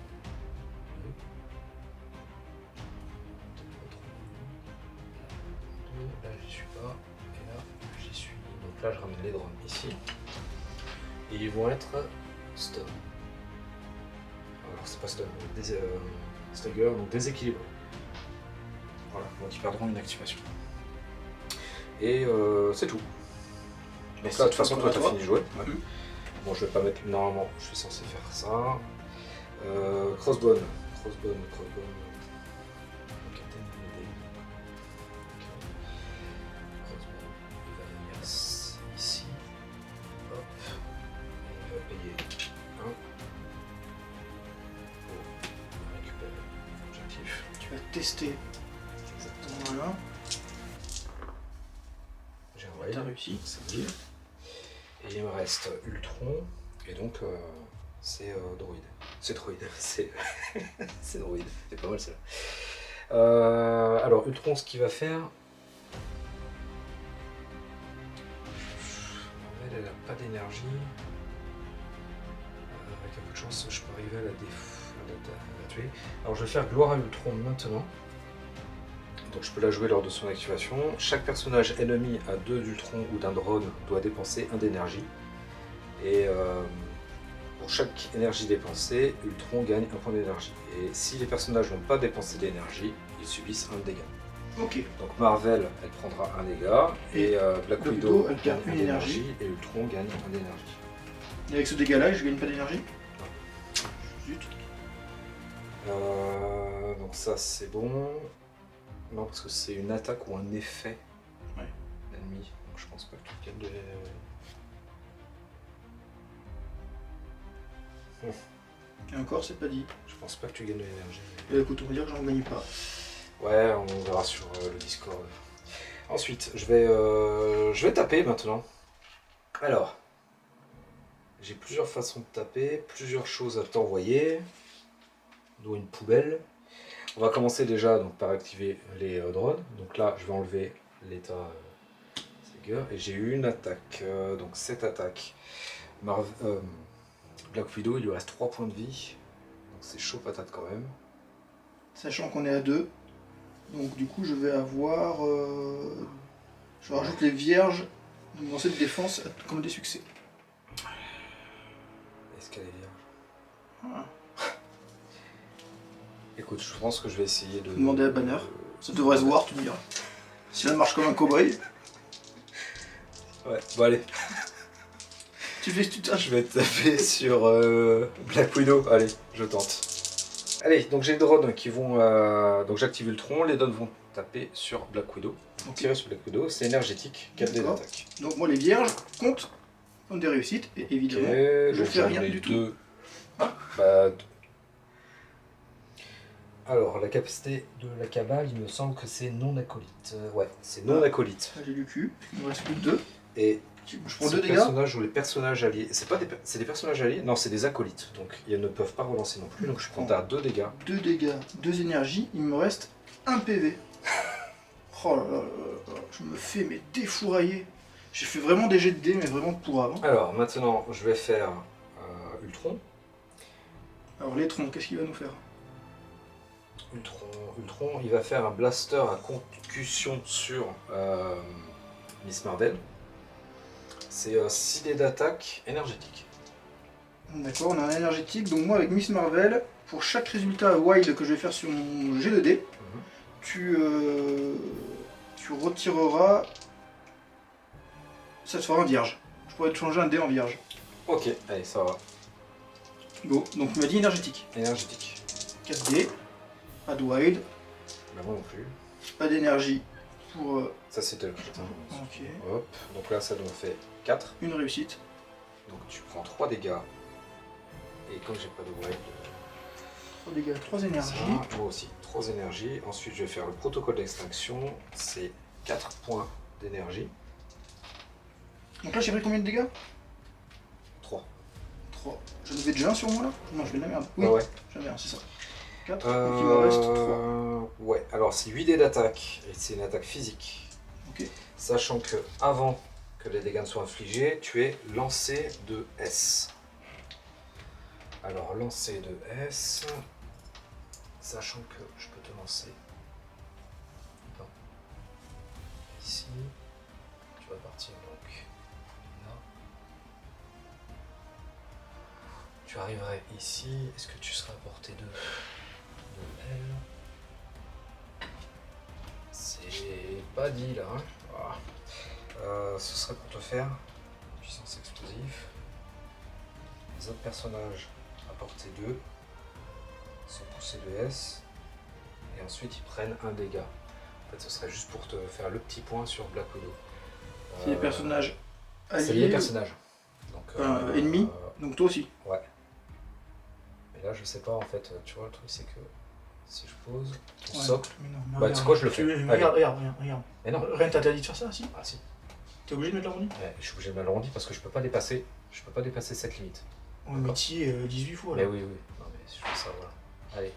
2. Là j'y suis pas. Et là j'y suis. Donc là je ramène les drones ici. Et ils vont être stun. Alors c'est pas stun, stagger, donc déséquilibre. Voilà, donc ils perdront une activation. Et c'est tout. Donc là de toute façon toi t'as fini de jouer. Ouais. Bon je vais pas mettre. Normalement je suis censé faire ça. Crossbone. Crossbone. Ok, Crossbone, il va venir ici. Hop. Et il va payer 1 pour récupérer l'objectif. Tu vas tester. Voilà. J'ai un T'as raid, réussi. c'est dit. Et il me reste Ultron, et donc c'est Droid. C'est droïde, c'est c'est droïde, c'est pas mal ça. Alors Ultron, ce qu'il va faire... Elle n'a pas d'énergie. Avec un peu de chance, je peux arriver à la tuer. Alors je vais faire gloire à Ultron maintenant. Donc je peux la jouer lors de son activation. Chaque personnage ennemi à 2 d'Ultron ou d'un drone doit dépenser 1 d'énergie. Et pour chaque énergie dépensée, Ultron gagne 1 point d'énergie. Et si les personnages n'ont pas dépensé d'énergie, ils subissent 1 dégât. Ok. Donc Marvel, elle prendra 1 dégât. Et Black Widow, elle gagne 1 d'énergie. Et Ultron gagne 1 d'énergie. Et avec ce dégât-là, je gagne pas d'énergie? Zut. Donc ça c'est bon. Non, parce que c'est une attaque ou un effet ennemi. Donc je pense pas que tu gagnes de l'énergie. Et encore, c'est pas dit. Je pense pas que tu gagnes de l'énergie. Écoute, on va dire que j'en gagne pas. Ouais, on verra sur le Discord. Ensuite, je vais taper maintenant. Alors, j'ai plusieurs façons de taper, plusieurs choses à t'envoyer, dont une poubelle. On va commencer déjà donc, par activer les drones. Donc là, je vais enlever l'état Seeger. Et j'ai eu une attaque. Donc cette attaque, Black Widow, il lui reste 3 points de vie. Donc c'est chaud patate quand même. Sachant qu'on est à 2. Donc du coup, je vais avoir... je rajoute les vierges dans cette défense comme des succès. Est-ce qu'elle est vierge? Ah. Écoute, je pense que je vais essayer de... Demander à Banner. Ça devrait se voir, tu me diras. Si elle marche comme un cow-boy. Ouais, bon allez. Tu fais ce que tu tâches. Je vais taper sur Black Widow. Allez, je tente. Allez, donc j'ai des drones qui vont... donc j'active Ultron, les drones vont taper sur Black Widow. Donc tirer sur Black Widow, c'est énergétique, 4 dés d'attaque. Donc moi les vierges comptent comme des réussites, et évidemment, je fais rien du tout. Bah, alors, la capacité de la cabale, il me semble que c'est non acolyte. Ouais, c'est non acolyte. J'ai du cul, il me reste plus que 2. Et je prends 2 dégâts. Personnages ou les personnages alliés. C'est des personnages alliés? Non, c'est des acolytes. Donc ils ne peuvent pas relancer non plus. Donc je prends à 2 dégâts. 2 dégâts, 2 énergies, il me reste 1 PV. Oh là là là là, je me fais mais défourailler. J'ai fait vraiment des jets de dés, mais vraiment pour avant. Alors maintenant, je vais faire Ultron. Alors les troncs, qu'est-ce qu'il va nous faire? Ultron, il va faire un blaster à concussion sur Miss Marvel. C'est 6 dés d'attaque énergétique. D'accord, on a un énergétique. Donc moi avec Miss Marvel, pour chaque résultat wild que je vais faire sur mon jet de dés, tu retireras... Ça te fera un vierge. Je pourrais te changer un dé en vierge. Ok, allez, ça va. Go, donc tu m'as dit énergétique. Énergétique. 4 dés, pas de wild. Bah, moi non plus. Pas d'énergie pour... Ça c'était le crétin. Ok. Hop, donc là ça nous fait 4. Une réussite. Donc tu prends 3 dégâts. Et comme j'ai pas de wild... 3 dégâts, 3 énergies. Ça, moi aussi, 3 énergies. Ensuite je vais faire le protocole d'extinction. C'est 4 points d'énergie. Donc là j'ai pris combien de dégâts? 3. 3. J'en avais déjà un sur moi là? Non, je fais de la merde. Oui, Ah ouais. j'en avais un, c'est ça. 4, donc il me reste 3. Ouais, alors c'est 8 dés d'attaque, et c'est une attaque physique. Ok. Sachant que avant que les dégâts ne soient infligés, tu es lancé de S. Alors lancé de S, sachant que je peux te lancer ici, tu vas partir donc là. Tu arriverais ici, est-ce que tu seras à portée de elle? C'est pas dit là. Hein. Voilà. Ce serait pour te faire puissance explosive. Les autres personnages à portée 2 sont poussés de S et ensuite ils prennent un dégât. En fait, ce serait juste pour te faire le petit point sur Black Widow. C'est les personnages alliés. C'est les personnages. Donc, ennemis, donc toi aussi. Ouais. Mais là, je sais pas en fait. Tu vois, le truc c'est que si je pose ton socle. Mais non, Bah, tu sais quoi, je le fais. Regarde. Mais non. Rien t'interdit de faire ça, si? Ah si. T'es obligé de mettre l'arrondi? Ouais, je suis obligé de m'arrondir parce que je peux pas dépasser cette limite. On est métier 18 fois Mais là. oui. Non, si je fais ça, voilà. Allez.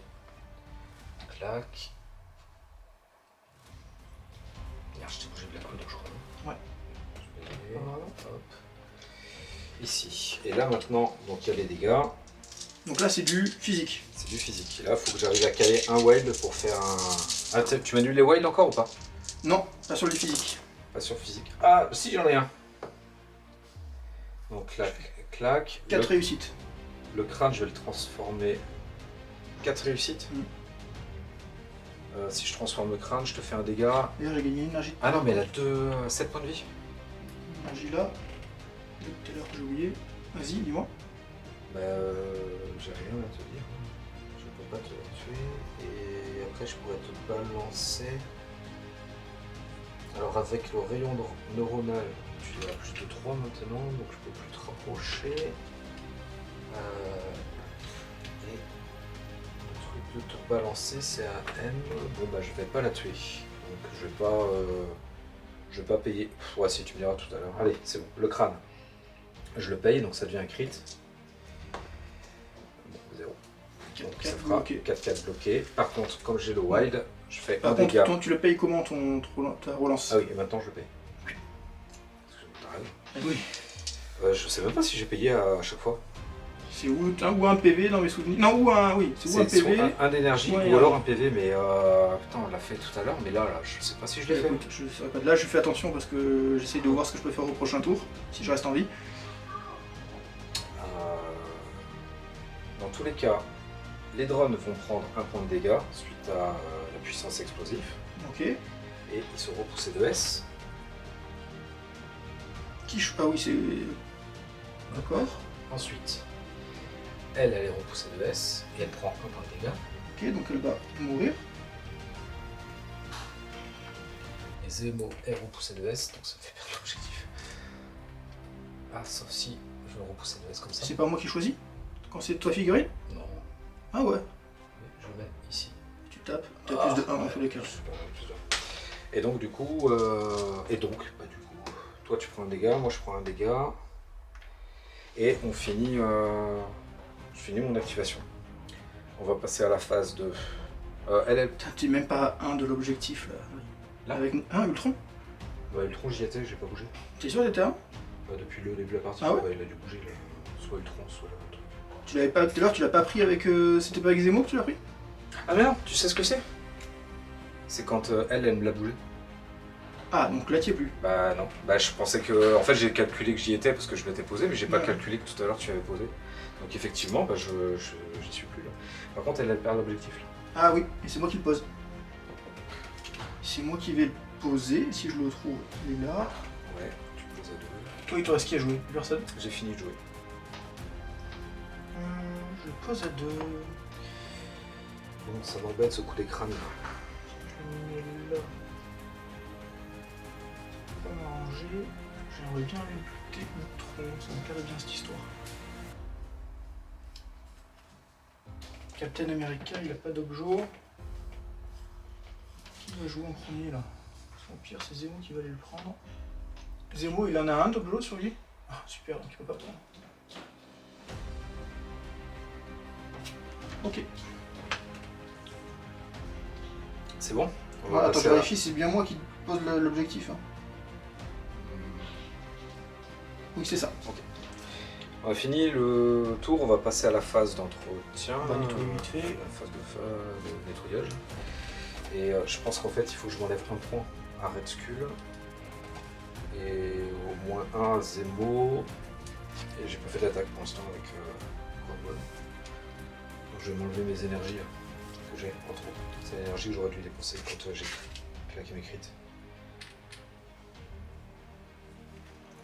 Clac. Merde, je t'ai bougé de la coude, je crois. Ouais. Je vais... Hop. Ici. Et là maintenant, donc il y a les dégâts. Donc là c'est du physique. C'est du physique. Et là, il faut que j'arrive à caler un wild pour faire un... Ah, tu m'annules les wilds encore ou pas? Non, pas sur le physique. Pas sur physique. Ah, si, j'en ai un. Donc clac, clac. 4 réussites. Le crâne, je vais le transformer. 4 réussites. Si je transforme le crâne, je te fais un dégât. D'ailleurs j'ai gagné une énergie. Ah non, mais elle a 7 points de vie. Énergie là. Tout à l'heure que j'ai oublié. Vas-y, dis-moi. Bah, j'ai rien à te dire. Je peux pas te tuer. Et après, je pourrais te balancer. Alors, avec le rayon neuronal, tu as plus de 3 maintenant, donc je peux plus te rapprocher. Et le truc de te balancer, c'est un M. Bon, bah, je vais pas la tuer. Donc, je vais pas payer. Ouais, si tu me diras tout à l'heure. Allez, c'est bon. Le crâne. Je le paye, donc ça devient un crit. Bon, 0. Donc ça fera 4-4 bloqué. Par contre, comme j'ai le wild, je fais un dégât. Tu le payes comment ta relance? Ah oui, et maintenant je le paye. Oui. Je sais même pas si j'ai payé à chaque fois. C'est ou un PV dans mes souvenirs. Non, ou un. Oui, c'est ou un PV. Un d'énergie ou alors un PV, mais putain, on l'a fait tout à l'heure, mais là, je sais pas si je l'ai fait. Écoute, je saurais pas. Là, je fais attention parce que j'essaie de voir ce que je peux faire au prochain tour, si je reste en vie. Dans tous les cas, les drones vont prendre un point de dégâts suite à la puissance explosive. Ok. Et ils sont repoussés de S. Ah oui, c'est. D'accord. Ensuite, elle est repoussée de S et elle prend un point de dégâts. Ok, donc elle va mourir. Et Zemo est repoussé de S, donc ça me fait perdre l'objectif. Ah, sauf si je vais repousser de S comme ça. C'est pas moi qui choisis? Quand c'est toi figurine? Non. Ah ouais. Je le mets ici. Tu tapes, tu as plus de 1 dans tous les cas. Et donc du coup, toi tu prends un dégât, moi je prends un dégât. Et on finit, je finis mon activation. On va passer à la phase de... T'es même pas à 1 de l'objectif là. Avec un Ultron? Bah Ultron j'y étais, j'ai pas bougé. T'es sûr que t'étais à 1? Depuis le début de la partie, ah ouais il a dû bouger, là. Soit Ultron, soit le truc. Tu l'avais pas, tout à l'heure tu l'as pas pris avec... C'était pas avec Zemo que tu l'as pris? Ah mais non, tu sais ce que c'est? C'est quand elle me l'a bougé. Ah, donc là t'y es plus. Bah non, bah je pensais que... En fait j'ai calculé que j'y étais parce que je m'étais posé, mais j'ai pas calculé que tout à l'heure tu avais posé. Donc effectivement, bah j'y suis plus là. Par contre elle perd l'objectif là. Ah oui, et c'est moi qui le pose. C'est moi qui vais le poser, si je le trouve, il est là. Ouais, tu poses à 2. Toi il te reste qui à jouer? Personne? J'ai fini de jouer. Je pose à 2. Bon, ça m'embête ce coup d'écran. Je le mets là. Pas m'arranger. J'aimerais bien lutter Ultron, ça me plairait bien cette histoire. Captain America, il a pas d'objet. Qui va jouer en premier là? Au pire, c'est Zemo qui va aller le prendre. Zemo, il en a un d'objet sur lui? Ah, super, donc il peut pas prendre. Ok. C'est bon? Voilà, attends, je vérifie, c'est bien moi qui pose l'objectif. Hein. Oui, c'est ça. Ok. On a fini le tour, on va passer à la phase d'entretien. On va nettoyer vite fait. La phase de nettoyage. Et je pense qu'en fait, il faut que je m'enlève un point à Red Skull. Et au moins un à Zemo. Et j'ai pas fait d'attaque pour l'instant avec Cromwell. Donc je vais m'enlever mes énergies que j'ai, entre autres. C'est l'énergie que j'aurais dû dépenser quand j'ai claqué mes crits.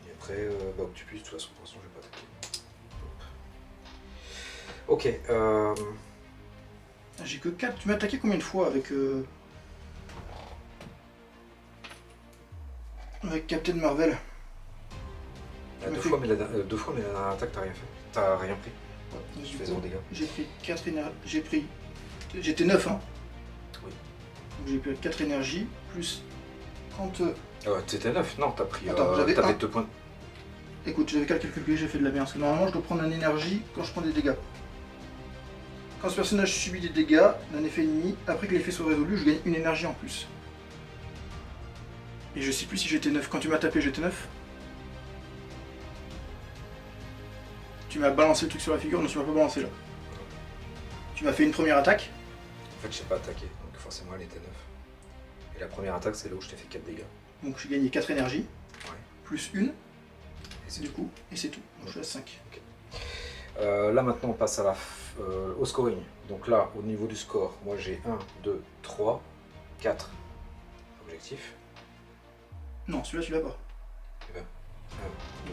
Et après, Octopus, de toute façon, pour l'instant, je vais pas attaquer. Ok. J'ai que 4. Tu m'as attaqué combien de fois avec Captain Marvel? Deux fois, mais la dernière attaque, t'as rien fait. T'as rien pris. Ouais, Tu fais 0 dégâts. J'ai pris 4 énergies. J'étais 9, hein. Oui. Donc j'ai pris 4 énergies, plus quand... T'étais 9, non, t'as pris... Attends, j'avais t'avais 2 points. Écoute, j'avais qu'à le calculer, j'ai fait de la merde. Parce que normalement, je dois prendre une énergie quand je prends des dégâts. Quand ce personnage subit des dégâts d'un effet ennemi, après que l'effet soit résolu, je gagne une énergie en plus. Et je sais plus si j'étais 9. Quand tu m'as tapé, j'étais 9. Tu m'as balancé le truc sur la figure, non, tu m'as pas balancé là. Tu m'as fait une première attaque. En fait, je sais pas attaquer, donc forcément elle était 9. Et la première attaque, c'est là où je t'ai fait 4 dégâts. Donc j'ai gagné 4 énergies. Ouais. Plus une. Et c'est Du coup, et c'est tout. Donc je suis à 5. Là maintenant on passe à au scoring. Donc là au niveau du score, moi j'ai 1, 2, 3, 4 objectifs. Non, celui-là tu l'as pas. Eh ben,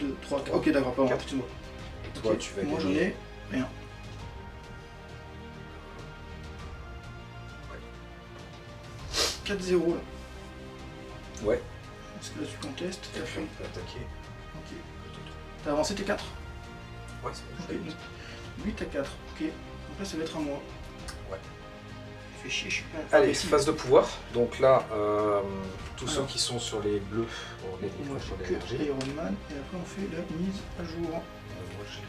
2, 3, 4. Ok, d'accord, pardon, 4. excuse-moi. Et toi Ok, tu vas moi j'en gagner. ai rien. Ouais. 4-0 là. Ouais. Est-ce que là tu contestes? Tu peux attaquer. Ok. T'as avancé tes 4? Ouais, c'est bon. Ok. 8 à 4. Ok. Donc là ça va être à moi. Ouais. Fais chier, je suis pas. Allez, si. phase de pouvoir. Donc là, tous ceux Alors. qui sont sur les bleus, on les Moi sur je l'énergie. fais que Iron Man et après on fait la mise à jour. Moi j'ai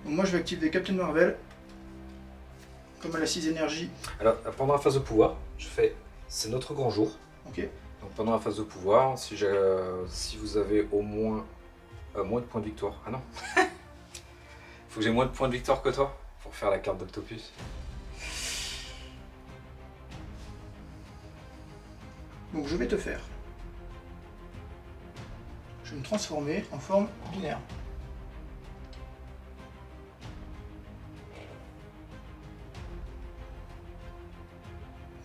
Donc moi je vais activer Captain Marvel. Comme elle a 6 énergies. Alors, pendant la phase de pouvoir, je fais c'est notre grand jour. Ok. Donc pendant la phase de pouvoir, si vous avez au moins moins de points de victoire. Ah non. Faut que j'ai moins de points de victoire que toi pour faire la carte d'Octopus. Donc je vais te faire. Je vais me transformer en forme binaire.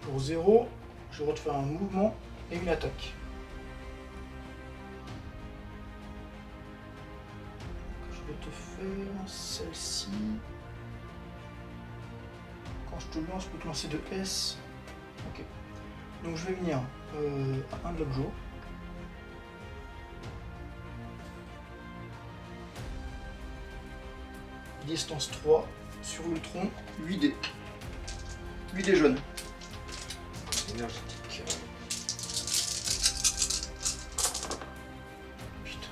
Pour 0, je vais te faire un mouvement et une attaque. Je vais te faire celle-ci. Quand je te lance, je peux te lancer de S. Ok. Donc je vais venir à un bloc jour. Distance 3 sur Ultron, 8D. 8D jaune. Énergétique. Putain.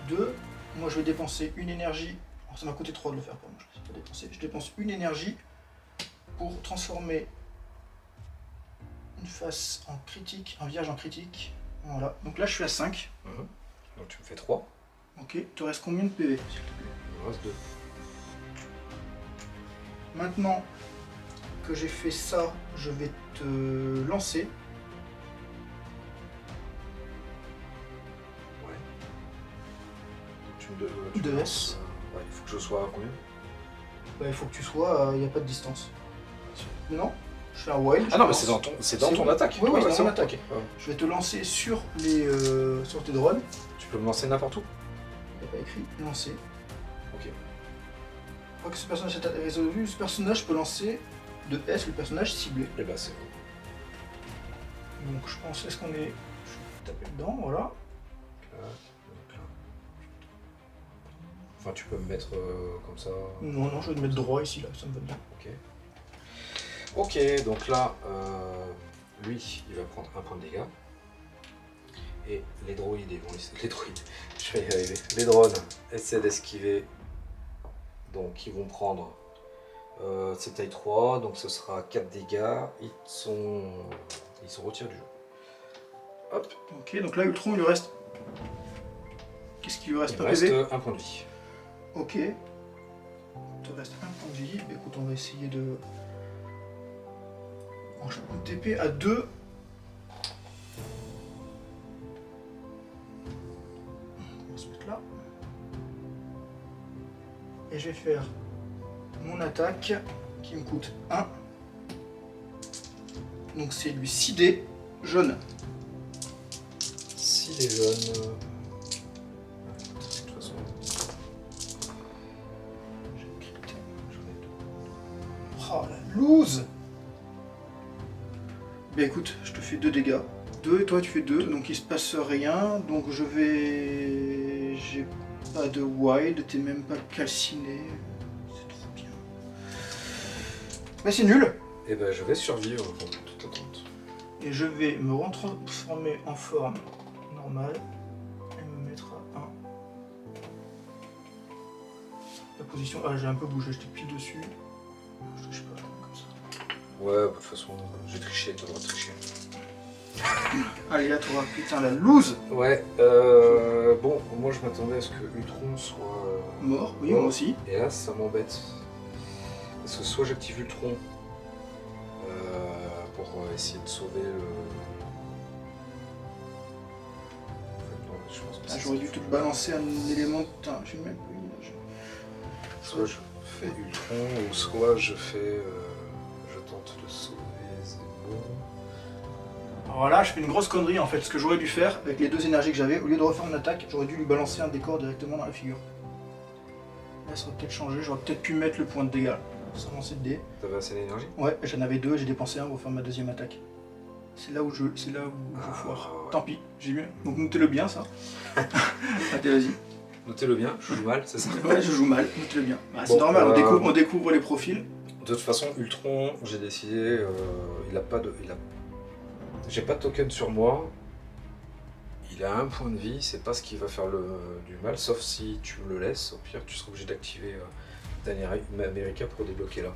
2. Moi je vais dépenser une énergie. Alors, ça m'a coûté 3 de le faire pour moi. Je ne vais pas dépenser. Je dépense une énergie pour transformer une face en critique, un vierge en critique. Voilà. Donc là je suis à 5. Donc tu me fais 3. Ok. Il te reste combien de PV s'il te plaît? Il me reste 2. Maintenant que j'ai fait ça, je vais te lancer. Ouais. Donc tu me De lances, S. Ouais, il faut que je sois à combien? Bah, il faut que tu sois, il n'y a pas de distance. Non, je fais un wild. Ah non, mais je c'est lance. dans ton bon. attaque. Oui, oui, c'est dans c'est mon bon, attaque. ok. Ouais. Je vais te lancer sur sur tes drones. Tu peux me lancer n'importe où. Il n'y a pas écrit lancer. Ok. Une fois que ce personnage est résolu, ce personnage peut lancer de S le personnage ciblé. Et bah c'est bon. Donc je pense, est-ce qu'on est. Je vais taper dedans, voilà. Donc là. Enfin, tu peux me mettre comme ça. Non, non, je vais te mettre droit ici, là, ça me va bien. Ok. Ok, donc là, lui, il va prendre un point de dégâts. Et les droïdes, ils vont essayer. Les droïdes, je vais y arriver. Les drones essaient d'esquiver. Donc, ils vont prendre. C'est taille 3, donc ce sera 4 dégâts. Ils sont retirés du jeu. Hop, Ok, donc là, Ultron, il lui reste. Qu'est-ce qu'il lui reste il pas me reste PV? un point de vie. Ok. Il te reste un point de vie. Bah, écoute, on va essayer de. Une TP à 2. On va se mettre là. Et je vais faire mon attaque qui me coûte 1. Donc c'est lui 6D jaune. Si les jeunes. De toute façon. Oh la loose! Bah écoute, je te fais 2 dégâts. 2 et toi tu fais 2, donc il se passe rien. Donc je vais. J'ai pas de wild, t'es même pas calciné. C'est trop bien. Bah c'est nul! Et ben je vais survivre contre toute attente. Et je vais me retransformer en forme normale et me mettre à 1. La position. Ah, j'ai un peu bougé, j'étais pile dessus. Je triche pas comme ça. Ouais, bah, de toute façon, j'ai triché, t'as le droit de tricher. Allez, là, toi, putain, la loose. Ouais, bon, moi je m'attendais à ce que Ultron soit Mort, oui, mort. moi aussi. Et là, ça m'embête. Parce que soit j'active Ultron pour essayer de sauver le. En fait, non, je pense que Ah, c'est j'aurais ça dû qu'il te faut. balancer un élément. Putain, j'ai même plus. Soit je fais Ultron, ou soit je fais. Je tente de sauver Zemo. Alors là, je fais une grosse connerie en fait. Ce que j'aurais dû faire avec les deux énergies que j'avais, au lieu de refaire une attaque, j'aurais dû lui balancer un décor directement dans la figure. Là, ça aurait peut-être changé. J'aurais peut-être pu mettre le point de dégâts sans lancer de dés. T'avais assez d'énergie? Ouais, j'en avais 2, j'ai dépensé un pour faire ma deuxième attaque. C'est là où je foire. ouais. Tant pis, j'ai mieux. Donc notez-le bien ça. Allez, vas-y. Notez-le bien, je joue mal, c'est ça? Ouais, je joue mal, notez-le bien. Bah, c'est Bon, normal, on découvre les profils. De toute façon, Ultron, j'ai décidé, il a pas de, j'ai pas de token sur moi. Il a un point de vie, c'est pas ce qui va faire du mal, sauf si tu me le laisses. Au pire, tu seras obligé d'activer America pour débloquer là.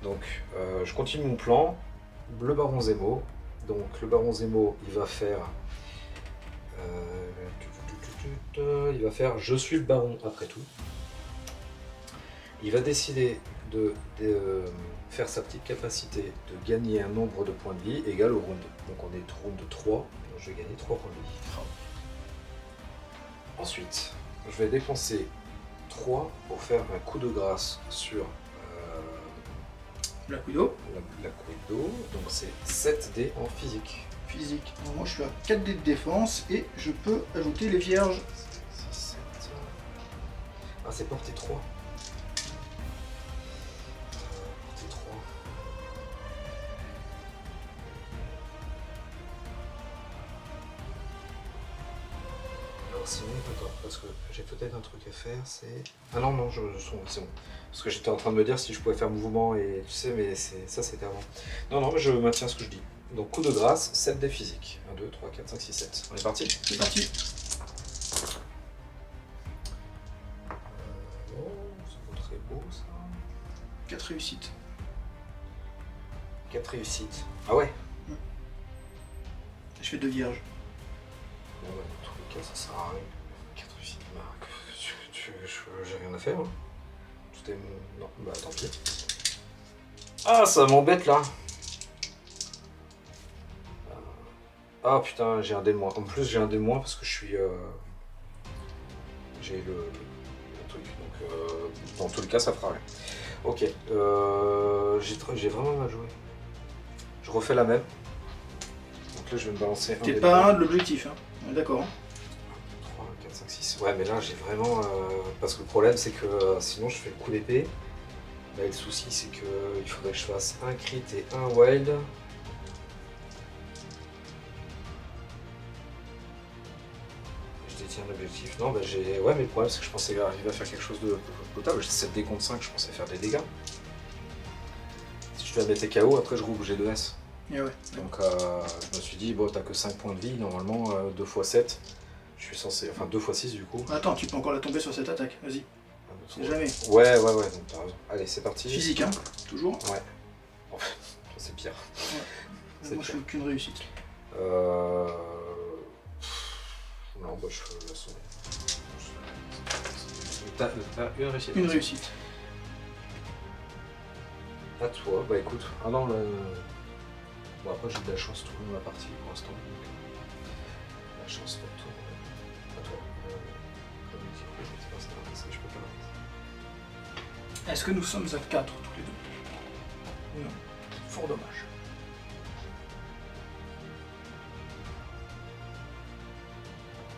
Donc, je continue mon plan. Le Baron Zemo. Donc, le Baron Zemo, il va faire. Je suis le Baron après tout. Il va décider de faire sa petite capacité de gagner un nombre de points de vie égal au round. Donc on est round de 3, donc je vais gagner 3 points de vie. Ensuite, je vais dépenser 3 pour faire un coup de grâce sur Black Widow. la couille d'eau. Donc c'est 7 dés en physique. Physique. Alors, moi je suis à 4 dés de défense et je peux ajouter les vierges. 6, 7. Ah, c'est porté 3. Porté 3. Alors sinon, attends, parce que j'ai peut-être un truc à faire, c'est... Ah non, non, c'est bon. Parce que j'étais en train de me dire si je pouvais faire mouvement et tu sais, mais ça c'était avant. Non, non, mais je maintiens ce que je dis. Donc coup de grâce, 7 dés physiques. 1, 2, 3, 4, 5, 6, 7. On est parti? C'est parti. Oh, c'est très beau ça. 4 réussites. 4 réussites. Ah ouais? Je fais 2 vierges. Bon, bah, dans tous les cas, ça sert à rien. 4 réussites, Marc. J'ai rien à faire. Hein. Tout est... Non, bah tant pis. Ah, ça m'embête là. Ah putain, j'ai un dé de moins. En plus, j'ai un dé de moins parce que je suis... J'ai le truc. Donc, dans tous les cas, ça fera rien. Ok. J'ai vraiment mal joué. Je refais la même. Donc là, je vais me balancer un T'es dé pas de un de l'objectif, hein. On est d'accord. 3, 4, 5, 6. Ouais, mais là, j'ai vraiment... Parce que le problème, c'est que sinon, je fais le coup d'épée. Là, le souci, c'est que il faudrait que je fasse un crit et un wild. Je détiens l'objectif. Non, bah j'ai... Ouais, mais le problème, c'est que je pensais arriver à faire quelque chose de potable. J'ai 7 dés contre 5, je pensais faire des dégâts. Si je dois mettre KO, après, je roule G2S. Et ouais. Donc je me suis dit, bon, t'as que 5 points de vie, normalement 2 x 7, je suis censé, enfin 2 x 6 du coup. Attends, tu peux encore la tomber sur cette attaque, vas-y. C'est jamais. Ouais, donc t'as raison. Allez, c'est parti. Physique, hein, toujours. Ouais. En fait, c'est pire. C'est Moi je fais pire. aucune réussite. Non, bah je la sauver. T'as une réussite. Une réussite. À toi, bah écoute. Ah non, là... Bon, après, j'ai de la chance tout le long de la partie pour l'instant. La chance pour toi. À toi. Je peux pas. Est-ce que nous sommes à 4 tous les deux? Non. Fort dommage.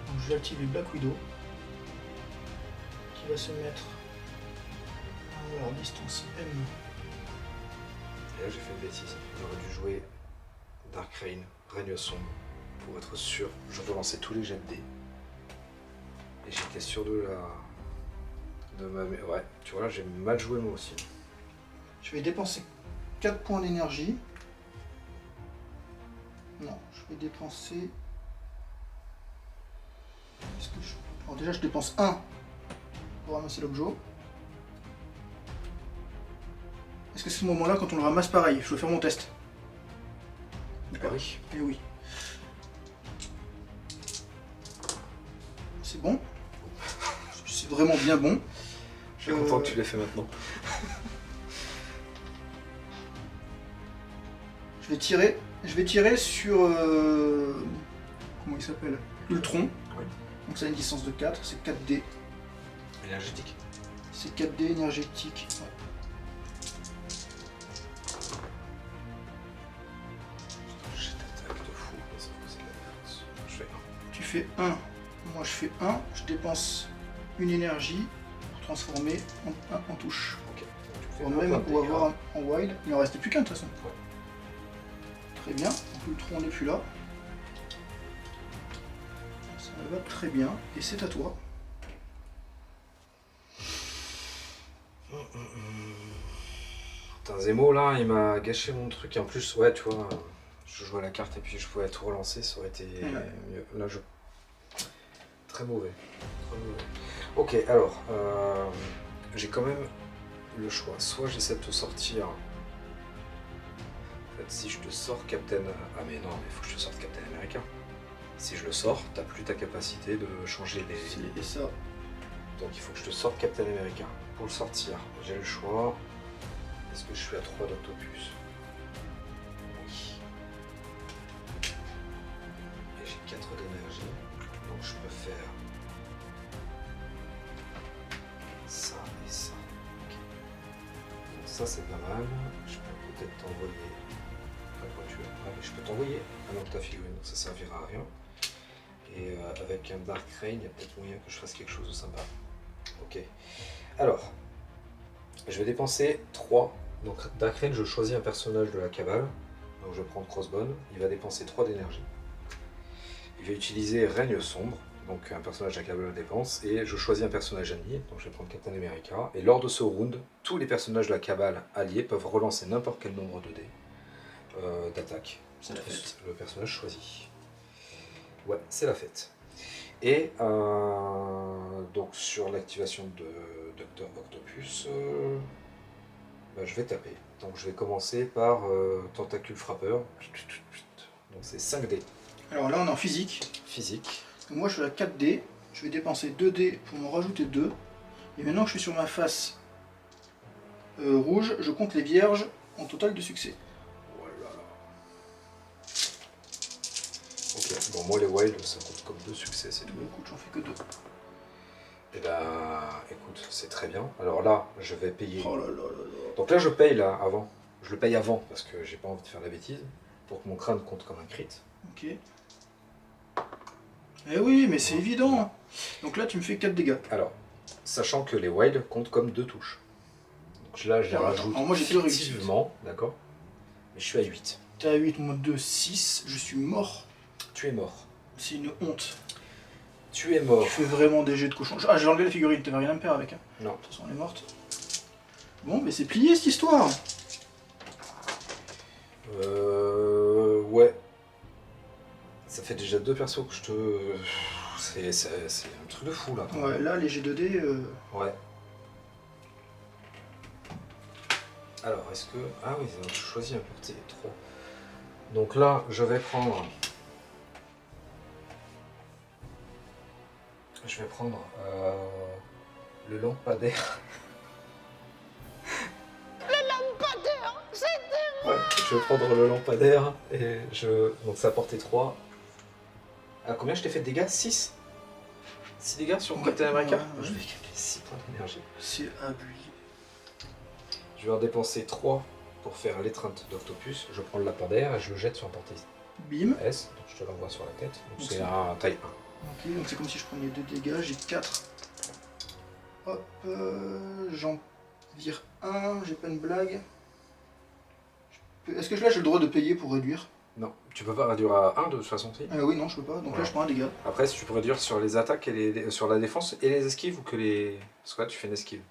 Donc je vais activer Black Widow qui va se mettre à leur distance M. Et là, j'ai fait une bêtise. J'aurais dû jouer Dark Reign, Règne sombre, pour être sûr. Je relançais tous les jets de dés. Et j'étais sûr de ma... Ouais, tu vois là, j'ai mal joué moi aussi. Je vais dépenser 4 points d'énergie. Non, je vais dépenser... Alors déjà, je dépense 1 pour ramasser l'objet. Est-ce que c'est ce moment-là, quand on le ramasse pareil, je dois faire mon test? Ah oui. Eh oui. C'est bon. C'est vraiment bien bon. Je suis content que tu l'aies fait maintenant. Je vais tirer sur... comment il s'appelle? Ultron. Oui. Donc ça a une distance de 4, c'est 4D. Énergétique. C'est 4D énergétique. Ouais. J'ai d'attaque de fou, mais ça c'est de la défense. Je fais 1. Tu fais 1, moi je fais 1, je dépense une énergie pour transformer en touche. Ok. Donc, tu fais Ou un même point de ou avoir en wild, il en restait plus qu'un de toute façon. Ouais. Très bien, donc Ultron n'est plus là. Ça va très bien, et c'est à toi. Putain, Zemo là, il m'a gâché mon truc. Et en plus, ouais, tu vois, je jouais à la carte et puis je pouvais tout relancer, ça aurait été mieux. Là, je. Très mauvais. Très mauvais. Ok, alors, j'ai quand même le choix. Soit j'essaie de te sortir. En fait, si je te sors Captain. Ah, mais non, mais il faut que je te sorte Captain America. Si je le sors, t'as plus ta capacité de changer les. Et ça. Donc il faut que je te sorte Captain America. Pour le sortir, j'ai le choix. Est-ce que je suis à 3 d'Octopus? Oui. Et j'ai 4 d'énergie. Donc je peux faire ça et ça. Ok. Donc ça c'est pas mal. Je peux peut-être t'envoyer. Je peux t'envoyer un autre figurine, donc ça servira à rien. Et avec un Dark Rain, il y a peut-être moyen que je fasse quelque chose de sympa. Ok. Alors, je vais dépenser 3. Donc Dark Rain, je choisis un personnage de la cabale. Donc je vais prendre Crossbone. Il va dépenser 3 d'énergie. Il va utiliser Règne sombre. Donc un personnage de la cabale le dépense. Et je choisis un personnage allié. Donc je vais prendre Captain America. Et lors de ce round, tous les personnages de la cabale alliés peuvent relancer n'importe quel nombre de dés d'attaque. C'est la fête. Le personnage choisi. Ouais, c'est la fête. Et donc sur l'activation de Dr Octopus, je vais taper. Donc je vais commencer par Tentacule Frappeur. Donc c'est 5D. Alors là on est en physique. Physique. Donc moi je suis à 4D, je vais dépenser 2D pour m'en rajouter 2. Et maintenant que je suis sur ma face rouge, je compte les vierges en total de succès. Voilà. Ok, bon moi les wild ça compte comme 2 succès, c'est tout. Écoute, j'en fais que 2. Et ben écoute, c'est très bien. Alors là, je vais payer. Oh là là là là. Donc là je paye là avant. Je le paye avant parce que j'ai pas envie de faire la bêtise. Pour que mon crâne compte comme un crit. Ok. Eh oui, mais c'est évident. Donc là tu me fais 4 dégâts. Alors, sachant que les wild comptent comme 2 touches. Donc là je les rajoute alors moi, j'ai 2 réussites. fictivement, d'accord. Mais je suis à 8. T'es à 8, moi 2, 6, je suis mort. Tu es mort. C'est une honte. Tu es mort. Tu fais vraiment des jets de cochon. Ah, j'ai enlevé la figurine, t'avais rien à me faire avec. Hein. Non. De toute façon, elle est morte. Bon, mais c'est plié cette histoire. Ouais. Ça fait déjà 2 persos que je te... C'est un truc de fou là. Ouais, là, les G2D... Ouais. Alors, est-ce que... Ah oui, je choisis un porté 3. Donc là, je vais prendre... le lampadaire. Le lampadaire, c'était... Ouais, je vais prendre le lampadaire et je... Donc ça a porté 3. À combien je t'ai fait de dégâts? 6 6 dégâts sur Ouais, Captain America. ouais. Je vais gagner 6 points d'énergie. C'est abusé. Je vais en dépenser 3 pour faire l'étreinte d'Octopus. Je prends le lampadaire et je le jette sur un porté Bim. S. Donc je te l'envoie sur la tête. Donc Donc c'est c'est- un taille Ok, donc c'est comme si je prenais 2 dégâts, j'ai 4. Hop, j'en vire 1, j'ai pas une blague. Est-ce que là j'ai le droit de payer pour réduire? 1. Non, tu peux pas réduire à 1 de toute façon. Si. Oui, non, je peux pas, donc là Ouais. je prends un dégât. Après, si tu peux réduire sur les attaques et sur la défense et les esquives ou que les... Parce que là tu fais une esquive.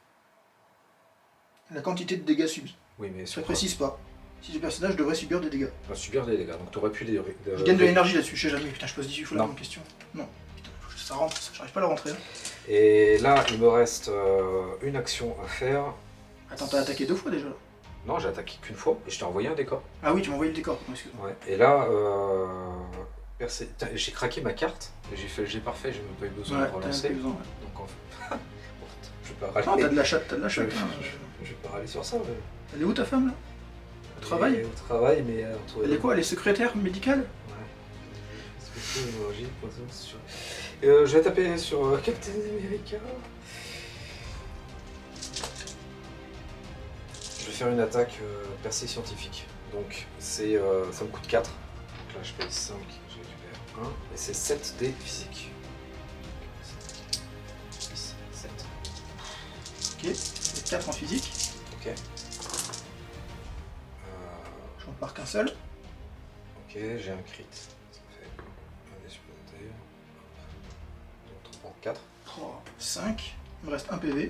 La quantité de dégâts subis. Oui, mais Ça sur précise pas. Si les personnages devraient subir des dégâts. On va subir des dégâts, donc tu aurais pu les... Je gagne de l'énergie là-dessus, je sais jamais. Putain, je pose 18 fois la Non. même question. Non. Putain, ça rentre, j'arrive pas à la rentrer. Hein. Et là, il me reste une action à faire. Attends, t'as attaqué 2 fois déjà. Non, j'ai attaqué qu'une fois et je t'ai envoyé un décor. Ah oui, tu m'as envoyé le décor, excuse-moi. Ouais. Et là, j'ai craqué ma carte et j'ai fait le jet parfait, j'ai même pas eu besoin Ouais, de t'as relancer. plus besoin, ouais. Donc en fait, je vais pas Non, râler. t'as de la chatte, t'as de la Je, chatte. je- hein. je vais pas râler sur ça. Mais... Elle est où ta femme là Au travail Elle est au travail, mais entre... Elle est quoi Elle est secrétaire médicale Ouais. Spécial énergie, poison, sur... je vais taper sur Captain America. Je vais faire une attaque percée scientifique. Donc c'est ça me coûte 4. Donc là je paye 5, je récupère 1. Et c'est 7 dés physiques. 6, 7. Ok, c'est 4 en physique. Ok. J'en marque un seul. Ok, j'ai un crit. Ça fait un dé supplémentaire. Donc 3, 4. 3, 5. Il me reste un PV.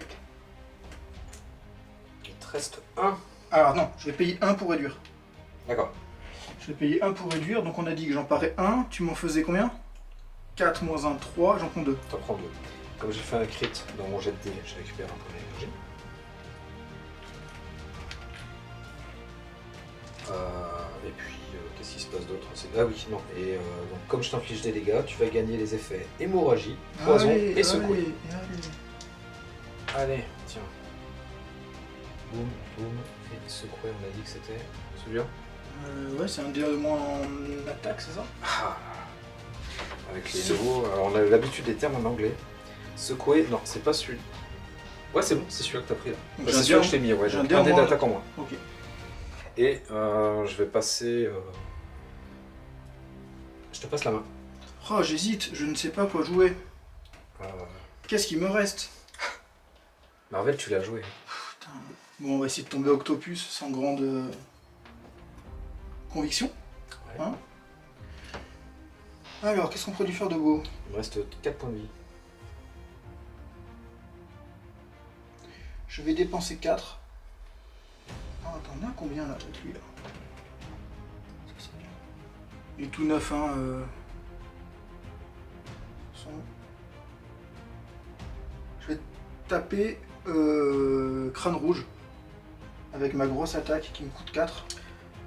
Il te reste 1. Alors non, je vais payer 1 pour réduire. D'accord. Je vais payer 1 pour réduire, donc on a dit que j'en parais 1. Tu m'en faisais combien 4 moins 1, 3, j'en prends 2. T'en prends 2. Comme j'ai fait un crit dans mon jet de dés, je récupère un peu d'énergie. Et puis, qu'est-ce qui se passe d'autre? Ah oui, non. Et donc, comme je t'inflige des dégâts, tu vas gagner les effets hémorragie, poison et secouer. Allez, tiens. Boum, boum. Et secouer, on a dit que c'était celui-là. Ouais, c'est un dé de moins en attaque, c'est ça Ah. Avec les nouveaux, on a l'habitude des termes en anglais. Secouer, non, c'est pas celui. Ouais, c'est bon, c'est celui-là que t'as pris là. Donc, Bah, j'ai un c'est celui-là dé que je t'ai mis, ouais. j'ai un Donc, dé un en dé moins. d'attaque en moins. Ok. Et je vais passer. Je te passe la main. Oh, j'hésite, je ne sais pas quoi jouer. Euh, Qu'est-ce qui me reste Marvel, tu l'as joué. Putain. Bon, on va essayer de tomber Octopus sans grande conviction. Ouais. Hein Alors, qu'est-ce qu'on pourrait lui faire de beau? Il me reste 4 points de vie. Je vais dépenser 4. Ah, t'en as combien là, avec lui là? Ça, c'est bien. Il est tout neuf, hein. Je vais taper crâne rouge avec ma grosse attaque qui me coûte 4.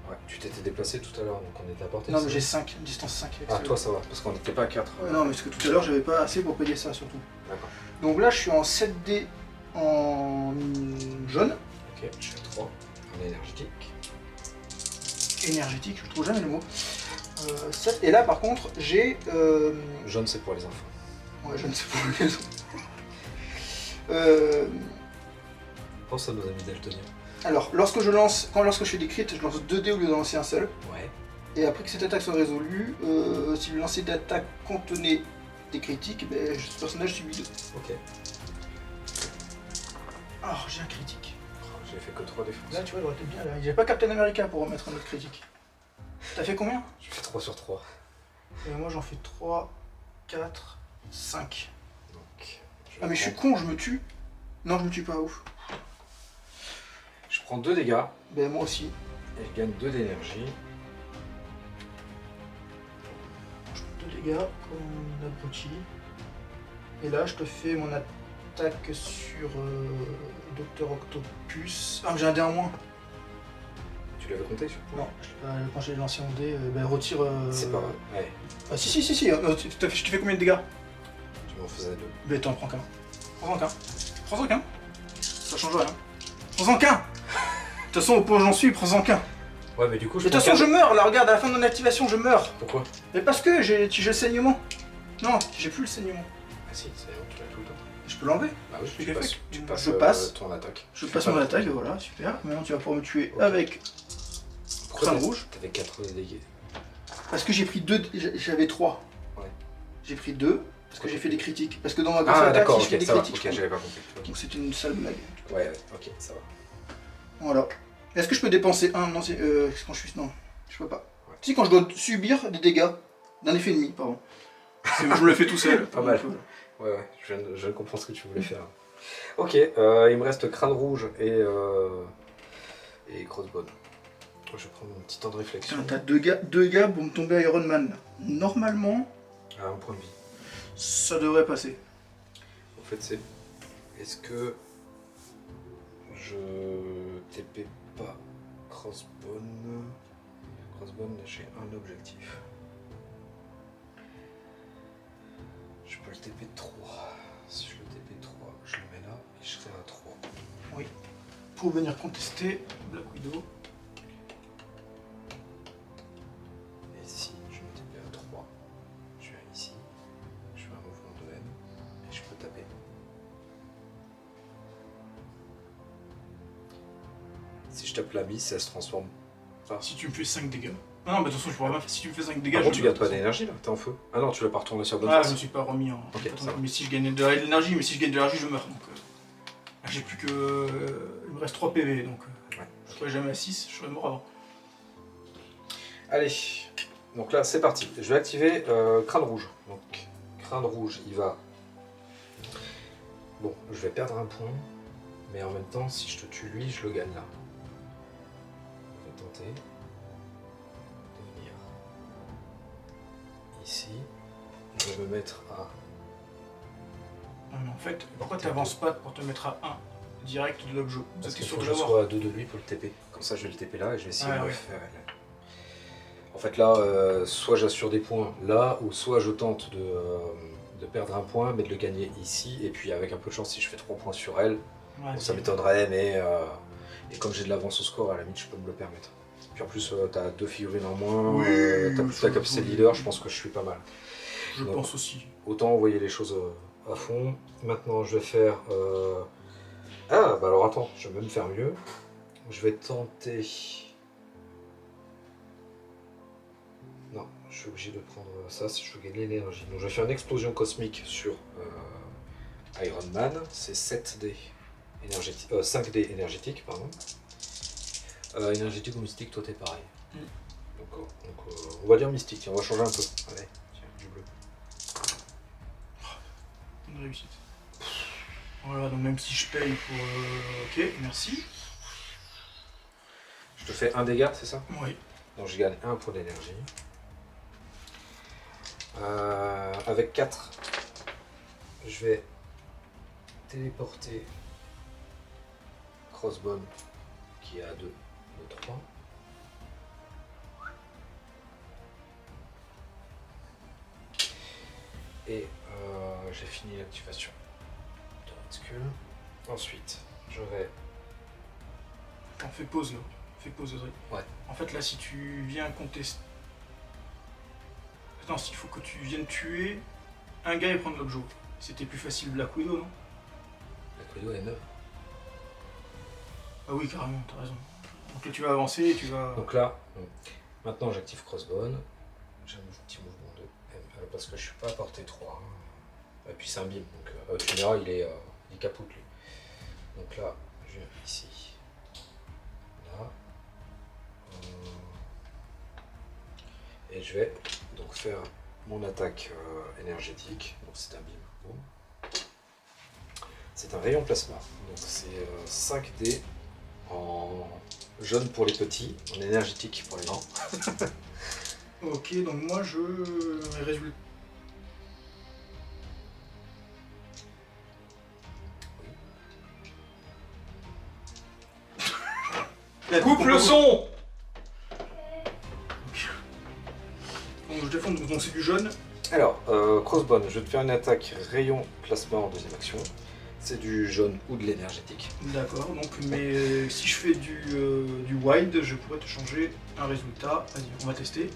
Ouais, tu t'étais déplacé tout à l'heure, donc on était à portée. Non, de mais ça. j'ai 5, distance 5 avec Ah, celui-là. toi ça va, parce qu'on n'était pas à 4. Non, mais parce que tout à l'heure j'avais pas assez pour payer ça surtout. D'accord. Donc là je suis en 7D en jaune, Ok, je suis à 3. En énergétique. énergétique, je trouve jamais le mot. 7. Et là par contre j'ai... Jaune, c'est pour les enfants. Ouais, je ne sais pas. Pense à nos amis daltoniens. Alors, lorsque je fais des crits, je lance 2 dés au lieu d'en lancer un seul. Ouais. Et après que cette attaque soit résolue, si le lancer d'attaque contenait des critiques, ben, ce personnage subit 2. Ok. Oh, j'ai un critique. Oh, j'ai fait que 3 défenses. Là, tu vois, j'aurais été bien là. J'ai pas Captain America pour remettre un autre critique. T'as fait combien? J'ai fait 3 sur 3. Moi, j'en fais 3, 4, 5. Donc. Ah, mais je suis con, je me tue. Non, je me tue pas, ouf. Je prends 2 dégâts Ben, moi aussi. et je gagne 2 d'énergie. Je prends 2 dégâts comme un abruti. Et là, je te fais mon attaque sur Docteur Octopus. Ah, mais j'ai un dé en moins. Tu l'avais compté sur Non, quand j'ai lancé mon dé, ben retire. C'est pas vrai. Ouais. Ah, si. Je te fais combien de dégâts? Tu m'en faisais 2. Ben, t'en prends qu'un. Prends-en qu'un. Prends-en qu'un. Ça change rien. Prends-en qu'un. De toute façon, au point où j'en suis, prends-en qu'un. Ouais, mais du coup, De toute façon, je meurs. Là, regarde, à la fin de mon activation, je meurs. Pourquoi? Mais parce que j'ai le saignement. Non, j'ai plus le saignement. Ah si, c'est bon, tu l'as tout le temps. Je peux l'enlever. Bah oui, Je tu l'ai passes, fait. tu passes, Je passe. ton attaque. Je passe mon attaque, voilà, super. Maintenant, tu vas pouvoir me tuer Ok. avec Pourquoi crâne rouge. T'avais 4 dégâts. Parce que j'ai pris 2, j'avais 3. Ouais. J'ai pris 2 parce que j'ai fait des critiques. Parce que dans ma grosse Ah attaque, d'accord, si je fais ok, des ça va. critiques, Ok, je prends. j'avais pas compris. Ok. Donc c'est une sale blague. Ouais, ok, ça va. Voilà. Est-ce que je peux dépenser 1? Non, c'est quand je suis... Non, je peux pas. Ouais. Si, quand je dois subir des dégâts d'un effet ennemi, pardon. Je me le fais tout seul. Pas mal. Donc, Ouais, je viens de comprendre ce que tu voulais faire. Ok, il me reste crâne rouge et crossbone. Je vais prendre mon petit temps de réflexion. Putain, t'as deux gars pour me tomber Iron Man. Là. Normalement, À un point de vie. ça devrait passer. En fait, c'est... Est-ce que... Je TP pas Crossbone. Crossbone, j'ai un objectif. Je peux le TP 3. Si je le TP 3, je le mets là et je serai à 3. Oui. Pour venir contester Black Widow. Et si je me TP à 3, je viens ici, je fais un mouvement de M et je peux taper. Si je tape la mise, elle se transforme. Enfin, Si tu me fais 5 dégâts. Non, mais de toute façon, je pourrais pas faire. Si tu me fais 5 dégâts, par contre, tu me- gardes pas d'énergie là, t'es en feu. Ah non, tu l'as pas retourné sur la bonne Ah, face. je me suis pas remis en. Ok, ça va. mais si je gagnais de l'énergie, je meurs. Donc, j'ai plus que. Il me reste 3 PV, donc. Ouais. Je serai jamais à 6, je serai mort avant. Allez, donc là c'est parti. Je vais activer Crâne Rouge. Donc Crâne Rouge, il va... Bon, je vais perdre un point, mais en même temps, si je te tue lui, je le gagne là. Je vais tenter de venir ici. Je vais me mettre à... Non, mais en fait, pourquoi t'avances pas pour te mettre à 1 direct de l'objet? Parce T'es qu'il sûr faut de que je l'avoir. sois à 2 de lui pour le TP. Comme ça, je vais le TP là et je vais essayer Ah, de le ouais. faire. En fait, là, soit j'assure des points là, ou soit je tente de perdre un point, mais de le gagner ici. Et puis, avec un peu de chance, si je fais 3 points sur elle, Ouais, bon, ça m'étonnerait, mais et comme j'ai de l'avance au score, à la limite, je peux me le permettre. Puis en plus, t'as 2 figurines en moins, Oui, t'as plus ta capacité de leader, je pense que je suis pas mal. Je Donc, pense aussi. Autant envoyer les choses à fond. Maintenant, je vais faire... Ah, bah alors attends, je vais même faire mieux. Je vais tenter... Non, je suis obligé de prendre ça si je veux gagner l'énergie. Donc je vais faire une explosion cosmique sur Iron Man. C'est 7D énergétique, 5D énergétique, pardon. Énergétique ou mystique, toi t'es pareil. Donc, on va dire mystique, tiens, on va changer un peu. Allez, tiens, du bleu. Une réussite. Voilà, donc même si je paye pour. Ok, merci. Je te fais un dégât, c'est ça? Oui. Donc je gagne 1 point d'énergie. Avec 4, je vais téléporter Crossbone qui est à 2 de 3. Et j'ai fini l'activation de Red Skull. Ensuite, je vais... On fait pause là. Fais pause, Audrey. Ouais. En fait, là, si tu viens contester. Attends, il faut que tu viennes tuer un gars et prendre l'objet. C'était plus facile Black Widow, non? La Widow est 9. Ah oui, carrément, t'as raison. Donc là, tu vas avancer et tu vas. Donc là, maintenant j'active Crossbone. J'ai un petit mouvement de M parce que je suis pas à portée 3. Et puis c'est un bim, donc tu verras, il capote lui. Donc là, je viens ici. Là. Et je vais donc faire mon attaque énergétique. Donc c'est un bim. Boum. C'est un rayon plasma. Donc c'est 5D en jaune pour les petits, en énergétique pour les grands. Ok, donc moi je. Mes résultats. Coupe le son! Donc je défends, donc c'est du jaune. Alors, Crossbone, je vais te faire une attaque rayon plasma en deuxième action. C'est du jaune ou de l'énergétique. D'accord, donc mais si je fais du wide, je pourrais te changer un résultat. Vas-y, on va tester.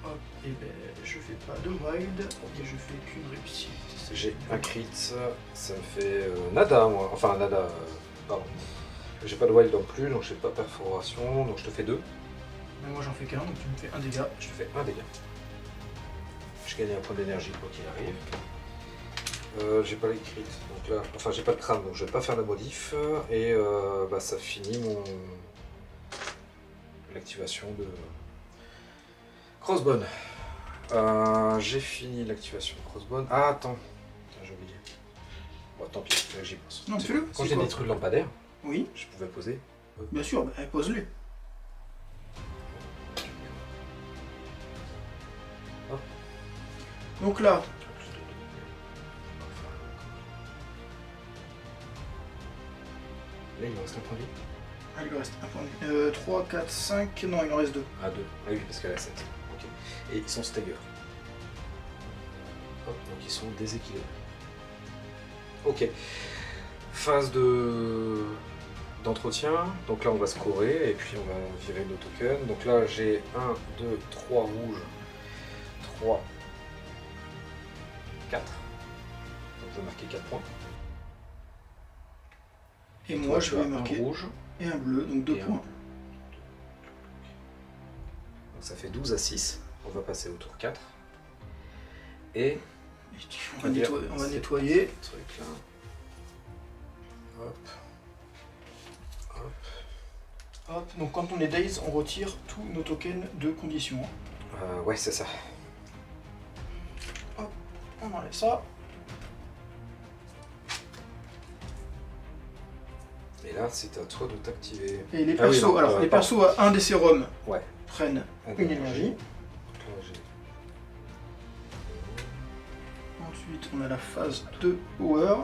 Hop, et ben je fais pas de wide et je fais qu'une réussite. J'ai un crit, ça me fait nada, moi. Enfin, nada, pardon. J'ai pas de wild non plus, donc j'ai pas perforation, donc je te fais 2. Mais moi j'en fais qu'un, donc tu me fais un dégât. Je te fais un dégât. Je gagne un point d'énergie quoi qu'il arrive. J'ai pas les crits, donc là, enfin j'ai pas le crâne, donc je vais pas faire la modif. Et bah, ça finit l'activation de Crossbone. J'ai fini l'activation de Crossbone. Ah attends, j'ai oublié. Bon tant pis, j'y pense. Non, C'est fais-le, bon. Quand c'est j'ai quoi détruit le lampadaire, Oui, je pouvais poser. bien sûr, bah, pose-le. Donc là, Là, il me reste un point de vie. ah, il lui reste un point de vie. 3, 4, 5, non, il en reste 2. Ah, 2. Ah oui, parce qu'elle a 7. Ok. Et ils sont stagger. Hop, donc ils sont déséquilibrés. Ok. Phase d'entretien. Donc là, on va scorer et puis on va virer nos tokens. Donc là, j'ai 1, 2, 3 rouges. 3, 4. Donc je vais marquer 4 points. Et moi, je vais un marquer rouge. et un bleu, donc 2 Et un. points. Donc ça fait 12 à 6. On va passer au tour 4. Et On va nettoyer. ce truc là. Hop. Hop. Hop, donc quand on est daze, on retire tous nos tokens de condition. Ouais, c'est ça. On enlève ça. Et là, c'est à toi de t'activer. Et les Ah oui, persos, non, alors les persos à un des sérums Ouais. prennent une énergie. Donc là, j'ai- Ensuite, on a la phase de power.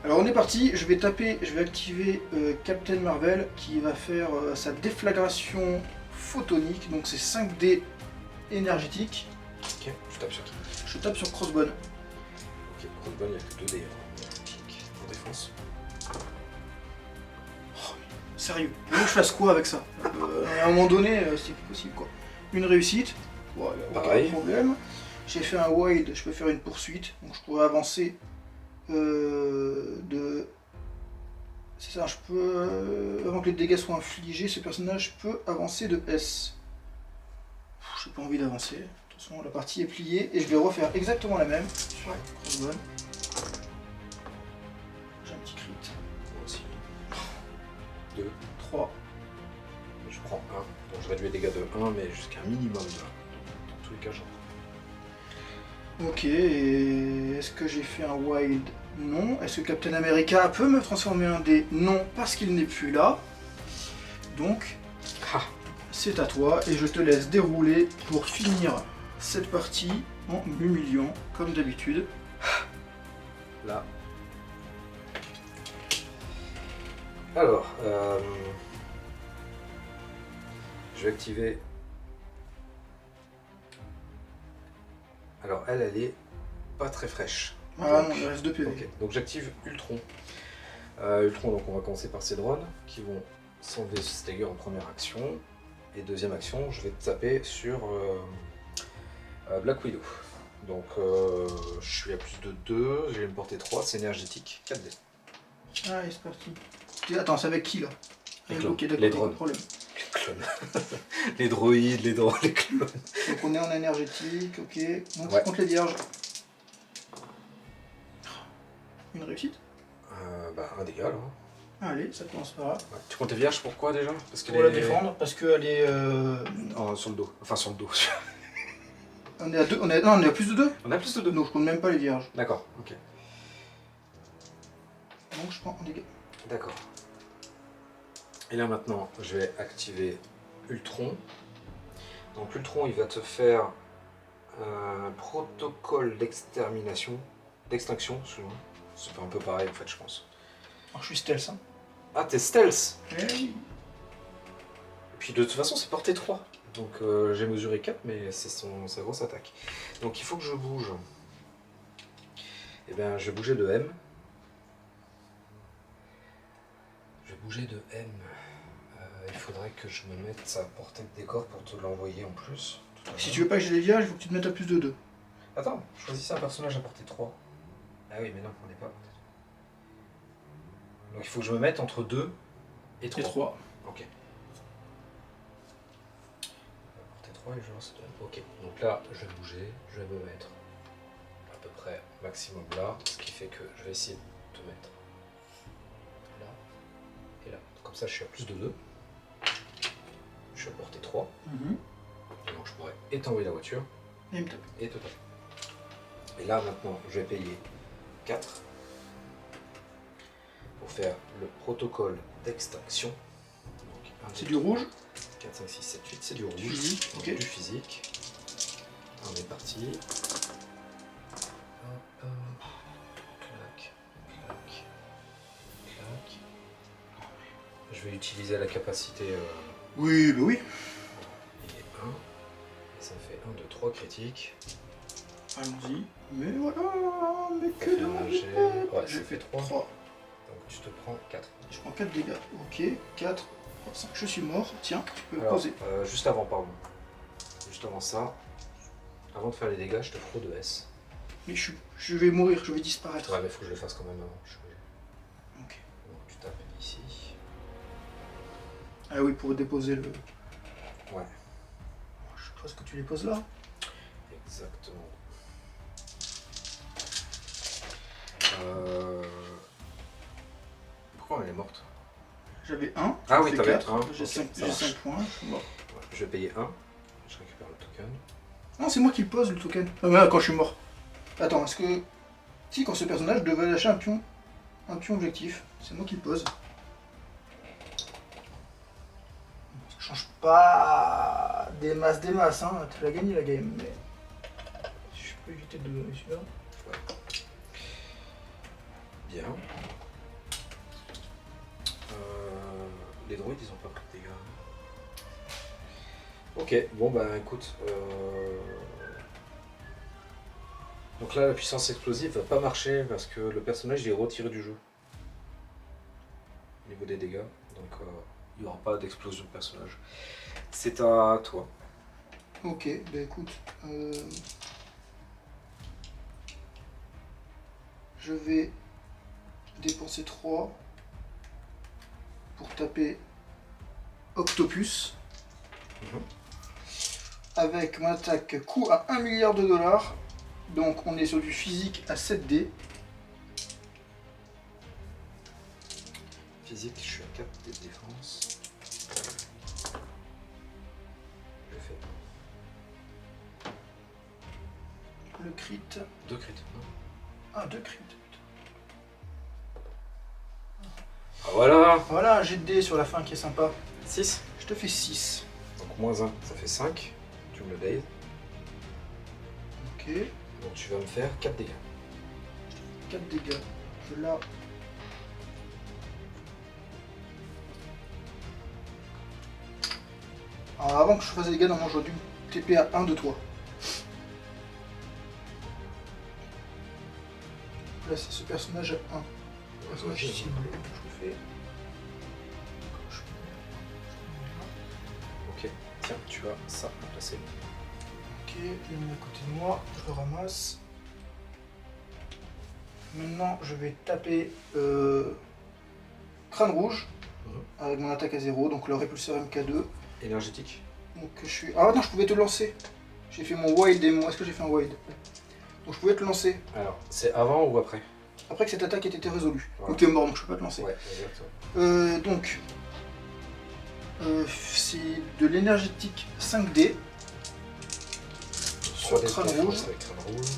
Alors on est parti, je vais activer Captain Marvel qui va faire sa déflagration photonique, donc c'est 5D énergétique. Ok, je tape sur qui? Je tape sur Crossbone. Ok, Crossbone, il n'y a que 2 dés en défense. Sérieux, il faut que je fasse quoi avec ça À un moment donné, c'est plus possible quoi. Une réussite, bon, aucun Pareil. problème. J'ai fait un wide, je peux faire une poursuite, donc je pourrais avancer de... C'est ça, je peux... avant que les dégâts soient infligés, ce personnage peut avancer de S. J'ai pas envie d'avancer. De toute façon, la partie est pliée et je vais refaire exactement la même sur Crossbone. J'ai un petit crit. Moi aussi. 2. 3. Je prends 1. Donc je réduis les dégâts de 1, mais jusqu'à un minimum de 1. Dans tous les cas, j'en prends. Ok, et est-ce que j'ai fait un wild? Non. Est-ce que Captain America peut me transformer en dé? Non, parce qu'il n'est plus là. Donc, Ah. c'est à toi, et je te laisse dérouler pour finir cette partie en m'humiliant, comme d'habitude. Là. Alors, je vais activer. Alors, elle est pas très fraîche. Ah Donc, non, il reste 2 PV. ok. Donc j'active Ultron. Ultron, donc on va commencer par ces drones qui vont s'enlever ce stagger en première action. Et deuxième action, je vais taper sur Black Widow. Donc je suis à plus de 2, j'ai une portée 3, c'est énergétique, 4D. Ah, c'est parti. Attends, c'est avec qui là? Les Ah, clones. ok, d'accord, Les pas de drones. problème. Les clones. Les droïdes, les drones, les clones. Donc on est en énergétique, ok. Donc Ouais. je compte les vierges. Une réussite? Un dégât là. Allez, ça commence par là. Ouais. Tu comptes les vierges pourquoi déjà? Parce Pour la défendre, parce qu'elle est... Sur le dos. Enfin sur le dos. On est à 2, non, on est à plus de 2. On a plus de 2. Donc je compte même pas les vierges. D'accord, ok. Donc je prends un dégât. D'accord. Et là maintenant, je vais activer Ultron. Donc Ultron, il va te faire un protocole d'extermination, d'extinction, excuse-moi. C'est un peu pareil en fait, je pense. Alors je suis stealth. Hein. Ah, t'es stealth. Eh oui. Et puis de toute façon, c'est portée 3. Donc j'ai mesuré 4, mais c'est sa grosse attaque. Donc il faut que je bouge. Et bien, je vais bouger de M. Je vais bouger de M. Il faudrait que je me mette sa portée de décor pour te l'envoyer en plus. Si tu veux pas que j'ai les vierges, il faut que tu te mettes à plus de 2. Attends, choisissez un personnage à portée 3. Ah oui, mais non, on n'est pas à portée 3. Donc il faut que je me mette entre 2 et 3. Et 3. Ok. Portée 3 et genre c'est 2. Ok, donc là je vais bouger, je vais me mettre à peu près maximum là, ce qui fait que je vais essayer de te mettre là et là. Comme ça je suis à plus de 2. Je suis à portée 3. Et donc je pourrais et t'envoyer la voiture Et il me tape. et te taper. Et là maintenant je vais payer 4. faire le protocole d'extinction. Donc, C'est du rouge. 4, 5, 6, 7, 8, c'est du rouge. Physique, Donc, ok. du physique. On est parti. Hop, clac, clac, clac. Je vais utiliser la capacité Oui, bah oui. et 1. Et ça fait 1, 2, 3 critiques. Allons-y. Mais voilà, mais Ça que fait de un jet. Ouais, ça fait 3. 3. Donc tu te prends 4. Je prends 4 dégâts. Ok, 4, 5. Je suis mort. Tiens, tu peux Alors, poser. juste avant, pardon. Juste avant ça, avant de faire les dégâts, je te ferai 2 S. Mais je vais mourir, je vais disparaître. Ouais, mais faut que je le fasse quand même avant. Ok. Donc tu tapes ici. Ah oui, pour déposer le... Ouais, Je suppose que tu les poses là. exactement. Pourquoi elle est morte? J'avais 1. Ah oui, t'avais 1. J'ai 5 points. Je suis mort. Ouais, je vais payer 1. Je récupère le token. Non, c'est moi qui le pose le token. Ah, mais là, quand je suis mort. Attends, est-ce que... Si, quand ce personnage devait lâcher un pion objectif, c'est moi qui le pose. Ça change pas des masses, hein. Tu l'as gagné la game, mais... Si je peux éviter de donner celui-là. Ouais. Bien. Les droïdes, ils ont pas pris de dégâts. Ok, bon bah écoute. Donc là, la puissance explosive va pas marcher parce que le personnage il est retiré du jeu. Au niveau des dégâts. Donc il n'y aura pas d'explosion de personnage. C'est à toi. Ok, bah écoute... Je vais dépenser 3 pour taper Octopus. Avec mon attaque coût à 1 milliard de dollars. Donc on est sur du physique à 7D. Physique, je suis à 4 de défense. Je fais Le crit. 2 crits. Ah, 2 crits. Ah voilà. Voilà un jet de dés sur la fin qui est sympa. 6. Je te fais 6. Donc moins 1, ça fait 5. Tu me le days. Ok. Donc tu vas me faire 4 dégâts. 4 dégâts. Je la... Alors avant que je fasse des dégâts, normalement j'aurais dû TP à 1 de toi. Là c'est ce personnage à 1. Personnage ciblé. Je le fais. Ok, tiens, tu as ça à placer. Ok, je le mets à côté de moi, je le ramasse. Maintenant je vais taper Crâne Rouge avec mon attaque à 0, donc le répulseur MK2. Énergétique. Donc je suis... Ah non, je pouvais te lancer. J'ai fait mon wild et mon... Est-ce que j'ai fait un wild? Donc je pouvais te lancer. Alors, c'est avant ou après? Après que cette attaque ait été résolue. Voilà. Ou t'es mort, donc je peux pas te lancer. Ouais, exactement. Donc... c'est de l'énergétique 5D. Sur Trois Crâne dés de Rouge. défense avec Crâne Rouge.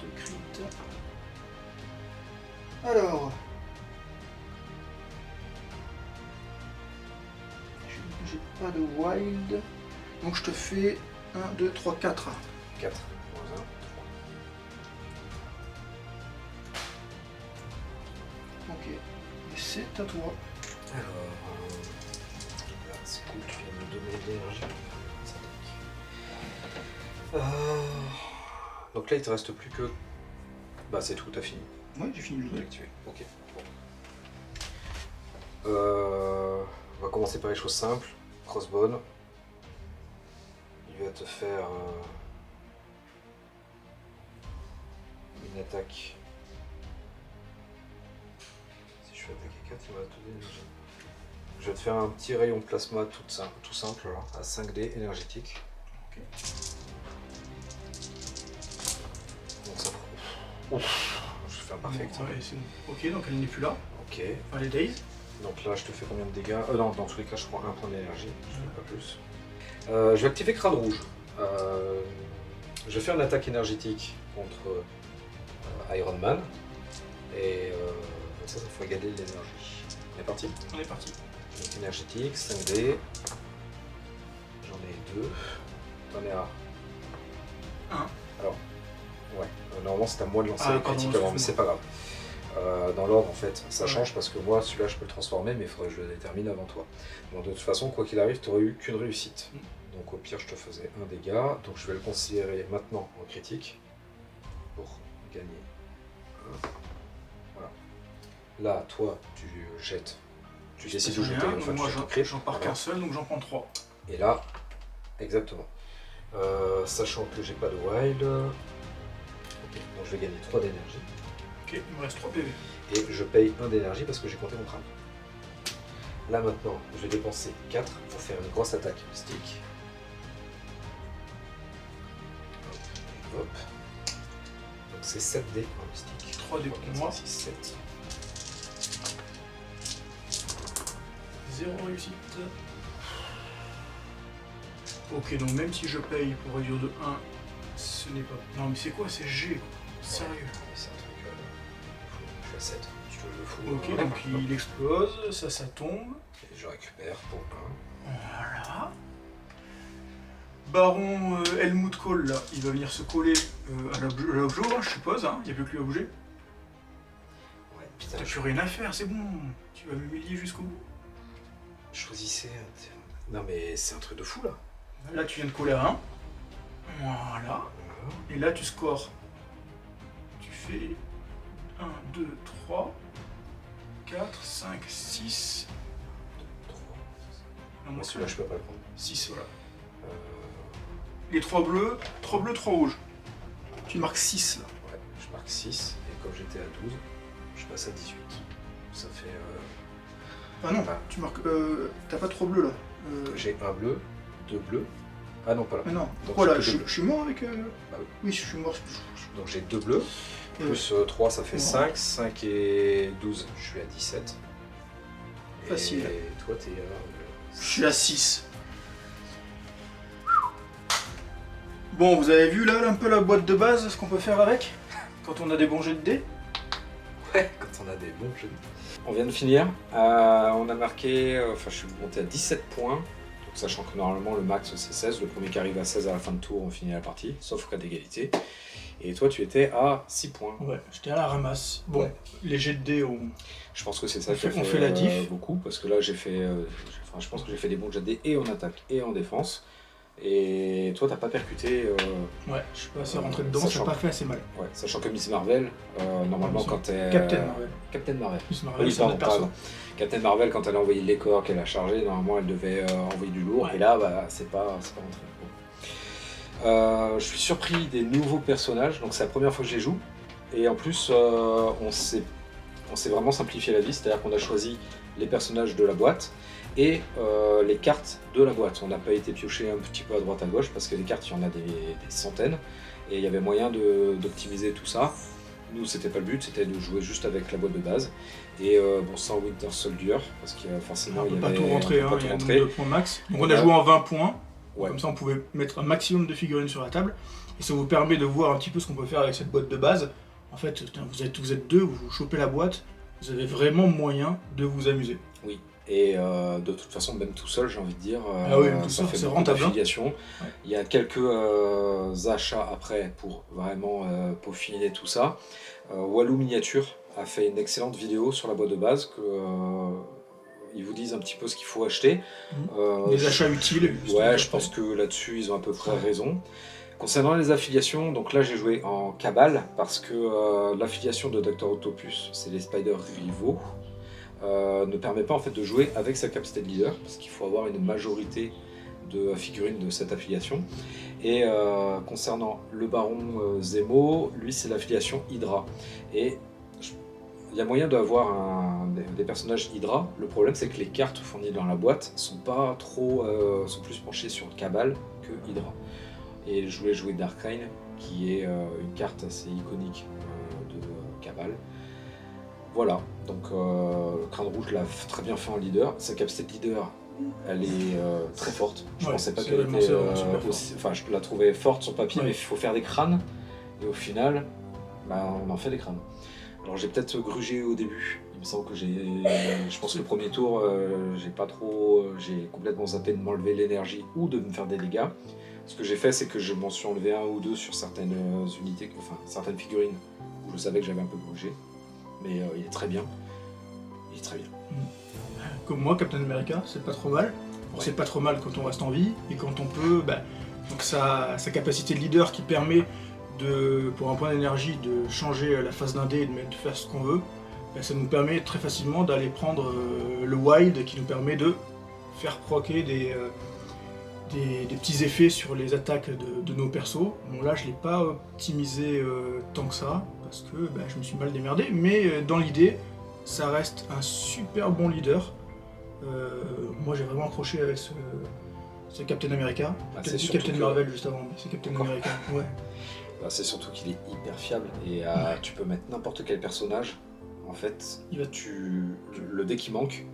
De crit. Alors... J'ai pas de wild. Donc je te fais 1, 2, 3, 4. 4, moins 1, 3. Ok. Et c'est à toi. Alors, là, c'est cool, tu viens de me donner de l'énergie. Ça attaque. Donc là, il te reste plus que... Bah, c'est tout, t'as fini. Ouais, j'ai fini le jeu. D'activer. Ok, bon. On va commencer par les choses simples. Crossbone. Il va te faire une attaque. Si je fais attaquer 4, il va te donner l'énergie. Je vais te faire un petit rayon de plasma tout simple là, à 5D énergétique. Ok. Donc ça fera... Ouf, je fais un perfect. Ouais, c'est bon. Ok, donc elle n'est plus là. Ok. Enfin, les days. Donc là, je te fais combien de dégâts? Non, dans tous les cas, je prends un point d'énergie, pas plus. Je vais activer Crâne Rouge. Je vais faire une attaque énergétique contre Iron Man. Et ça faut égaler l'énergie. On est parti? On est parti. Donc énergétique, 5D. J'en ai 2. T'en es à 1. Alors, ouais. Normalement c'est à moi de lancer Ah, les pardon, critiques avant, mais c'est pas grave. Dans l'ordre en fait, ça Ouais. change parce que moi celui-là je peux le transformer, mais il faudrait que je le détermine avant toi. Bon, de toute façon, quoi qu'il arrive, tu n'aurais eu qu'une réussite. Donc au pire, je te faisais un dégât. Donc je vais le considérer maintenant en critique pour gagner. Voilà. Là, toi, tu jettes. Tu décides où jeter. Enfin, moi tu jettes ton crit. j'en pars Voilà. qu'un seul, donc j'en prends 3. Et là, exactement. Sachant que j'ai pas de wild. Ok, donc je vais gagner 3 d'énergie. Ok, il me reste 3 PV. Et je paye 1 d'énergie parce que j'ai compté mon crâne. Là maintenant, je vais dépenser 4 pour faire une grosse attaque mystique. Hop. Donc c'est 7D en mystique. 3D pour moi. 6, 7. 0 réussite. Ok, donc même si je paye pour réduire de 1, ce n'est pas... Non mais c'est quoi? C'est G, quoi. Sérieux. C'est un truc... je suis à 7. Je te le fous. Ok, donc il explose, ça tombe. Et je récupère pour 1. Voilà. Baron Helmut Kohl, là, il va venir se coller à l'objet, je suppose, hein. Il n'y a plus que lui à bouger. Ouais, putain, T'as plus rien à faire, c'est bon. Tu vas m'humilier jusqu'au bout. choisissez... Non mais c'est un truc de fou là. Là, tu viens de coller à 1. Voilà. Et là, tu scores. Tu fais 1, 2, 3, 4, 5, 6. 3. Non, Moi celui-là je peux pas le prendre. 6, voilà. Euh, Les 3 bleus, 3 bleus, 3 rouges. Tu marques 6 là. Ouais, je marque 6 et comme j'étais à 12, je passe à 18. Ça fait... Ah non, Ah. tu marques. T'as pas 3 bleus là. J'ai un bleu, 2 bleus. Ah non, pas là. Mais non, Donc, voilà, j'ai que deux je suis mort avec. Bah oui. Oui, je suis mort. Donc j'ai 2 bleus, plus 3 ça fait Ouais. 5, 5 et 12, je suis à 17. Facile. Et toi t'es Je suis à 6. Bon, vous avez vu là un peu la boîte de base, ce qu'on peut faire avec quand on a des bons jets de dés. Ouais, quand on a des bons jeux. On vient de finir, on a marqué, enfin je suis monté à 17 points, donc sachant que normalement le max c'est 16, le premier qui arrive à 16 à la fin de tour on finit la partie, sauf cas d'égalité. Et toi tu étais à 6 points. Ouais, j'étais à la ramasse. Bon, Ouais. les jets de dés, Je pense que c'est ça On qui a fait- on fait la diff. beaucoup, parce que là j'ai fait, je pense que j'ai fait des bons jets de dés et en attaque et en défense. Et toi t'as pas percuté, ouais, je suis pas assez rentré dedans, ça sachant n'a pas fait assez mal. ouais, sachant que Miss Marvel, normalement Miss quand elle... Captain Marvel. Captain Marvel. Miss Marvel, Oui, c'est notre pardon, perso. pardon. Captain Marvel, quand elle a envoyé les corps qu'elle a chargé, normalement elle devait envoyer du lourd, Ouais. et là bah, c'est pas rentré. Bon. Je suis surpris des nouveaux personnages, donc c'est la première fois que je les joue, et en plus on s'est vraiment simplifié la vie, c'est-à-dire qu'on a choisi les personnages de la boîte et les cartes de la boîte. On n'a pas été pioché un petit peu à droite à gauche parce que les cartes il y en a des centaines et il y avait moyen d'optimiser tout ça. Nous c'était pas le but, c'était de jouer juste avec la boîte de base et bon sans Winter Soldier parce qu'il y a forcément On il y peut pas avait tout rentrer, on hein, peut pas il y tout a rentrer. 2 points max. Donc on Ouais. a joué en 20 points, Ouais. comme ça on pouvait mettre un maximum de figurines sur la table. Et ça vous permet de voir un petit peu ce qu'on peut faire avec cette boîte de base. En fait, putain, vous êtes deux, vous chopez la boîte, vous avez vraiment moyen de vous amuser. Oui, et de toute façon, même tout seul, j'ai envie de dire, Ah oui, tout ça ça, fait c'est beaucoup rentable, hein. d'affiliations. Ouais. Il y a quelques achats après pour vraiment peaufiner tout ça. Walou Miniature a fait une excellente vidéo sur la boîte de base que ils vous disent un petit peu ce qu'il faut acheter. Des achats utiles. Ouais, je pense que là-dessus, ils ont à peu près raison. Concernant les affiliations, donc là j'ai joué en cabale parce que l'affiliation de Dr Octopus, c'est les Spider rivaux, ne permet pas en fait de jouer avec sa capacité de leader parce qu'il faut avoir une majorité de figurines de cette affiliation. Et concernant le baron Zemo, lui c'est l'affiliation Hydra. Et il y a moyen d'avoir des personnages Hydra. Le problème c'est que les cartes fournies dans la boîte sont pas trop, sont plus penchées sur Cabal que Hydra. Et je voulais jouer Darkreign, qui est une carte assez iconique de Cabal. Voilà, donc le Crâne Rouge l'a très bien fait en leader. Sa capacité de leader, elle est très forte. Je Ouais, pensais pas c'est qu'elle vraiment- était c'est vraiment super aussi... Enfin, je la trouvais forte sur papier, Ouais. mais il faut faire des crânes. Et au final, bah, on en fait des crânes. Alors j'ai peut-être grugé au début. Il me semble que je pense que le premier tour, j'ai complètement zappé de m'enlever l'énergie ou de me faire des dégâts. Ce que j'ai fait, c'est que je m'en suis enlevé un ou deux sur certaines unités, enfin certaines figurines où je savais que j'avais un peu bougé. Mais il est très bien. Il est très bien. Comme moi, Captain America, c'est pas trop mal. Bon, c'est pas trop mal quand on reste en vie et quand on peut. Donc sa capacité de leader qui permet pour un point d'énergie de changer la phase d'un dé et de faire ce qu'on veut, ça nous permet très facilement d'aller prendre le wild qui nous permet de faire proquer des petits effets sur les attaques de nos persos. Bon là je l'ai pas optimisé tant que ça, parce que je me suis mal démerdé, mais dans l'idée, ça reste un super bon leader. Moi j'ai vraiment accroché avec ce Captain America. J'ai dit Captain Marvel juste avant, mais c'est Captain America. Ouais. C'est surtout qu'il est hyper fiable et tu peux mettre n'importe quel personnage. En fait, le dé qui manque.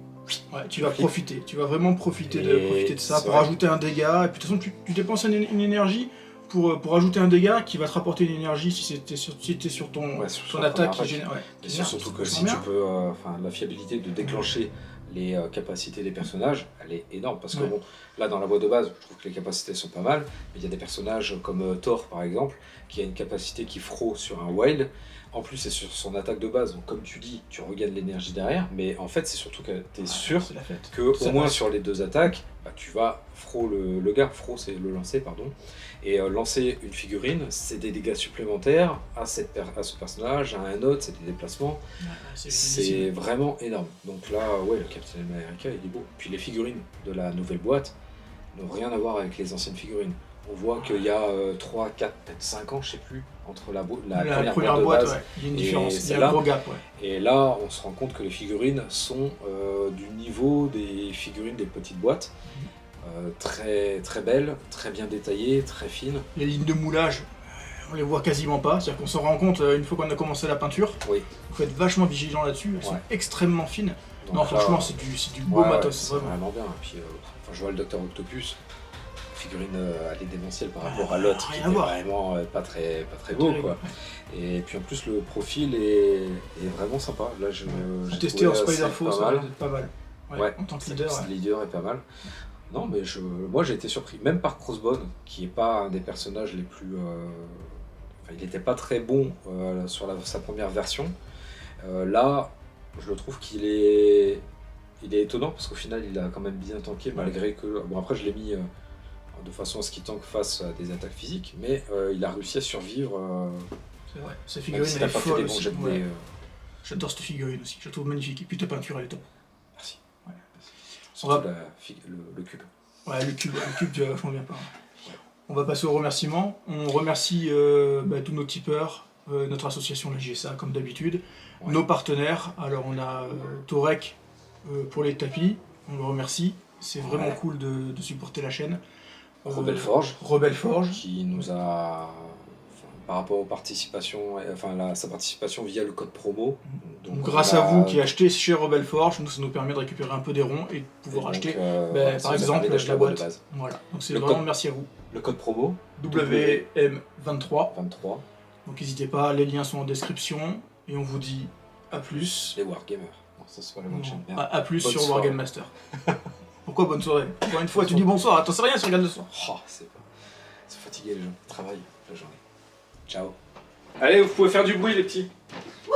Ouais, tu vas vraiment profiter de ça pour rajouter un dégât. Et puis de toute façon, tu dépenses une énergie pour rajouter un dégât qui va te rapporter une énergie si t'es sur ton attaque qui génère. Ouais, et surtout que si tu peux, la fiabilité de déclencher les capacités des personnages, elle est énorme. Parce que bon, là dans la boîte de base, je trouve que les capacités sont pas mal. Mais il y a des personnages comme Thor par exemple, qui a une capacité qui frôle sur un wild. En plus, c'est sur son attaque de base, donc comme tu dis, tu regagnes l'énergie derrière, mais en fait, c'est surtout que tu es sûr que, au moins sur les deux attaques, tu vas fro le gars, fro c'est le lancer, pardon, et lancer une figurine, c'est des dégâts supplémentaires à ce personnage, à un autre, c'est des déplacements, c'est vraiment énorme. Donc là, ouais, le Captain America, il est beau. Puis les figurines de la nouvelle boîte n'ont rien à voir avec les anciennes figurines. On voit qu'il y a 3, 4, peut-être 5 ans, je sais plus, entre la première boîte de base, il y a une différence, il y a un gros gap. Et là, on se rend compte que les figurines sont du niveau des figurines des petites boîtes. Très, très belles, très bien détaillées, très fines. Les lignes de moulage, on les voit quasiment pas, c'est-à-dire qu'on s'en rend compte une fois qu'on a commencé la peinture. Oui. Il faut être vachement vigilant là-dessus, elles sont extrêmement fines. Donc non, franchement, c'est du beau matos. C'est vraiment bien. Et puis, je vois le Docteur Octopus. Figurine elle est démentielle par rapport à l'autre qui était vraiment pas très beau quoi. Et puis en plus le profil est vraiment sympa. Là j'ai testé en Spider-Foe, ça va être pas mal. Ouais, en tant que leader. Le leader est pas mal. Non mais moi j'ai été surpris, même par Crossbone, qui est pas un des personnages les plus... il était pas très bon sur sa première version. Là je le trouve qu'il est étonnant parce qu'au final il a quand même bien tanké malgré que... Bon après je l'ai mis... de façon à ce qu'il tank face à des attaques physiques, mais il a réussi à survivre. C'est vrai, cette figurine elle est folle aussi. J'adore cette figurine aussi, je la trouve magnifique, et puis ta peinture elle est top. Merci. Ouais. Surtout le cube. Ouais, le cube tu vas vachement bien peindre. On va passer aux remerciements. On remercie tous nos tipeurs, notre association la JSA comme d'habitude, nos partenaires. Alors on a Torek pour les tapis, on le remercie. C'est vraiment cool de supporter la chaîne. Rebelle Forge, qui nous a, par rapport aux participations, sa participation via le code promo. Donc grâce à vous qui achetez chez Rebelle Forge, ça nous permet de récupérer un peu des ronds et de pouvoir acheter, par exemple, la boîte de base. Voilà. Donc c'est vraiment merci à vous. Le code promo WM23. 23. Donc n'hésitez pas, les liens sont en description et on vous dit à plus. Les Wargamers. Non, ça c'est pas le chaîne. À plus bonne sur soirée. Wargame Master. Pourquoi bonne soirée? Encore une fois, tu dis bonsoir, t'en sais rien si tu regardes le soir. C'est fatigué les gens, travail la journée. Ciao. Allez, vous pouvez faire du bruit les petits. Ouais.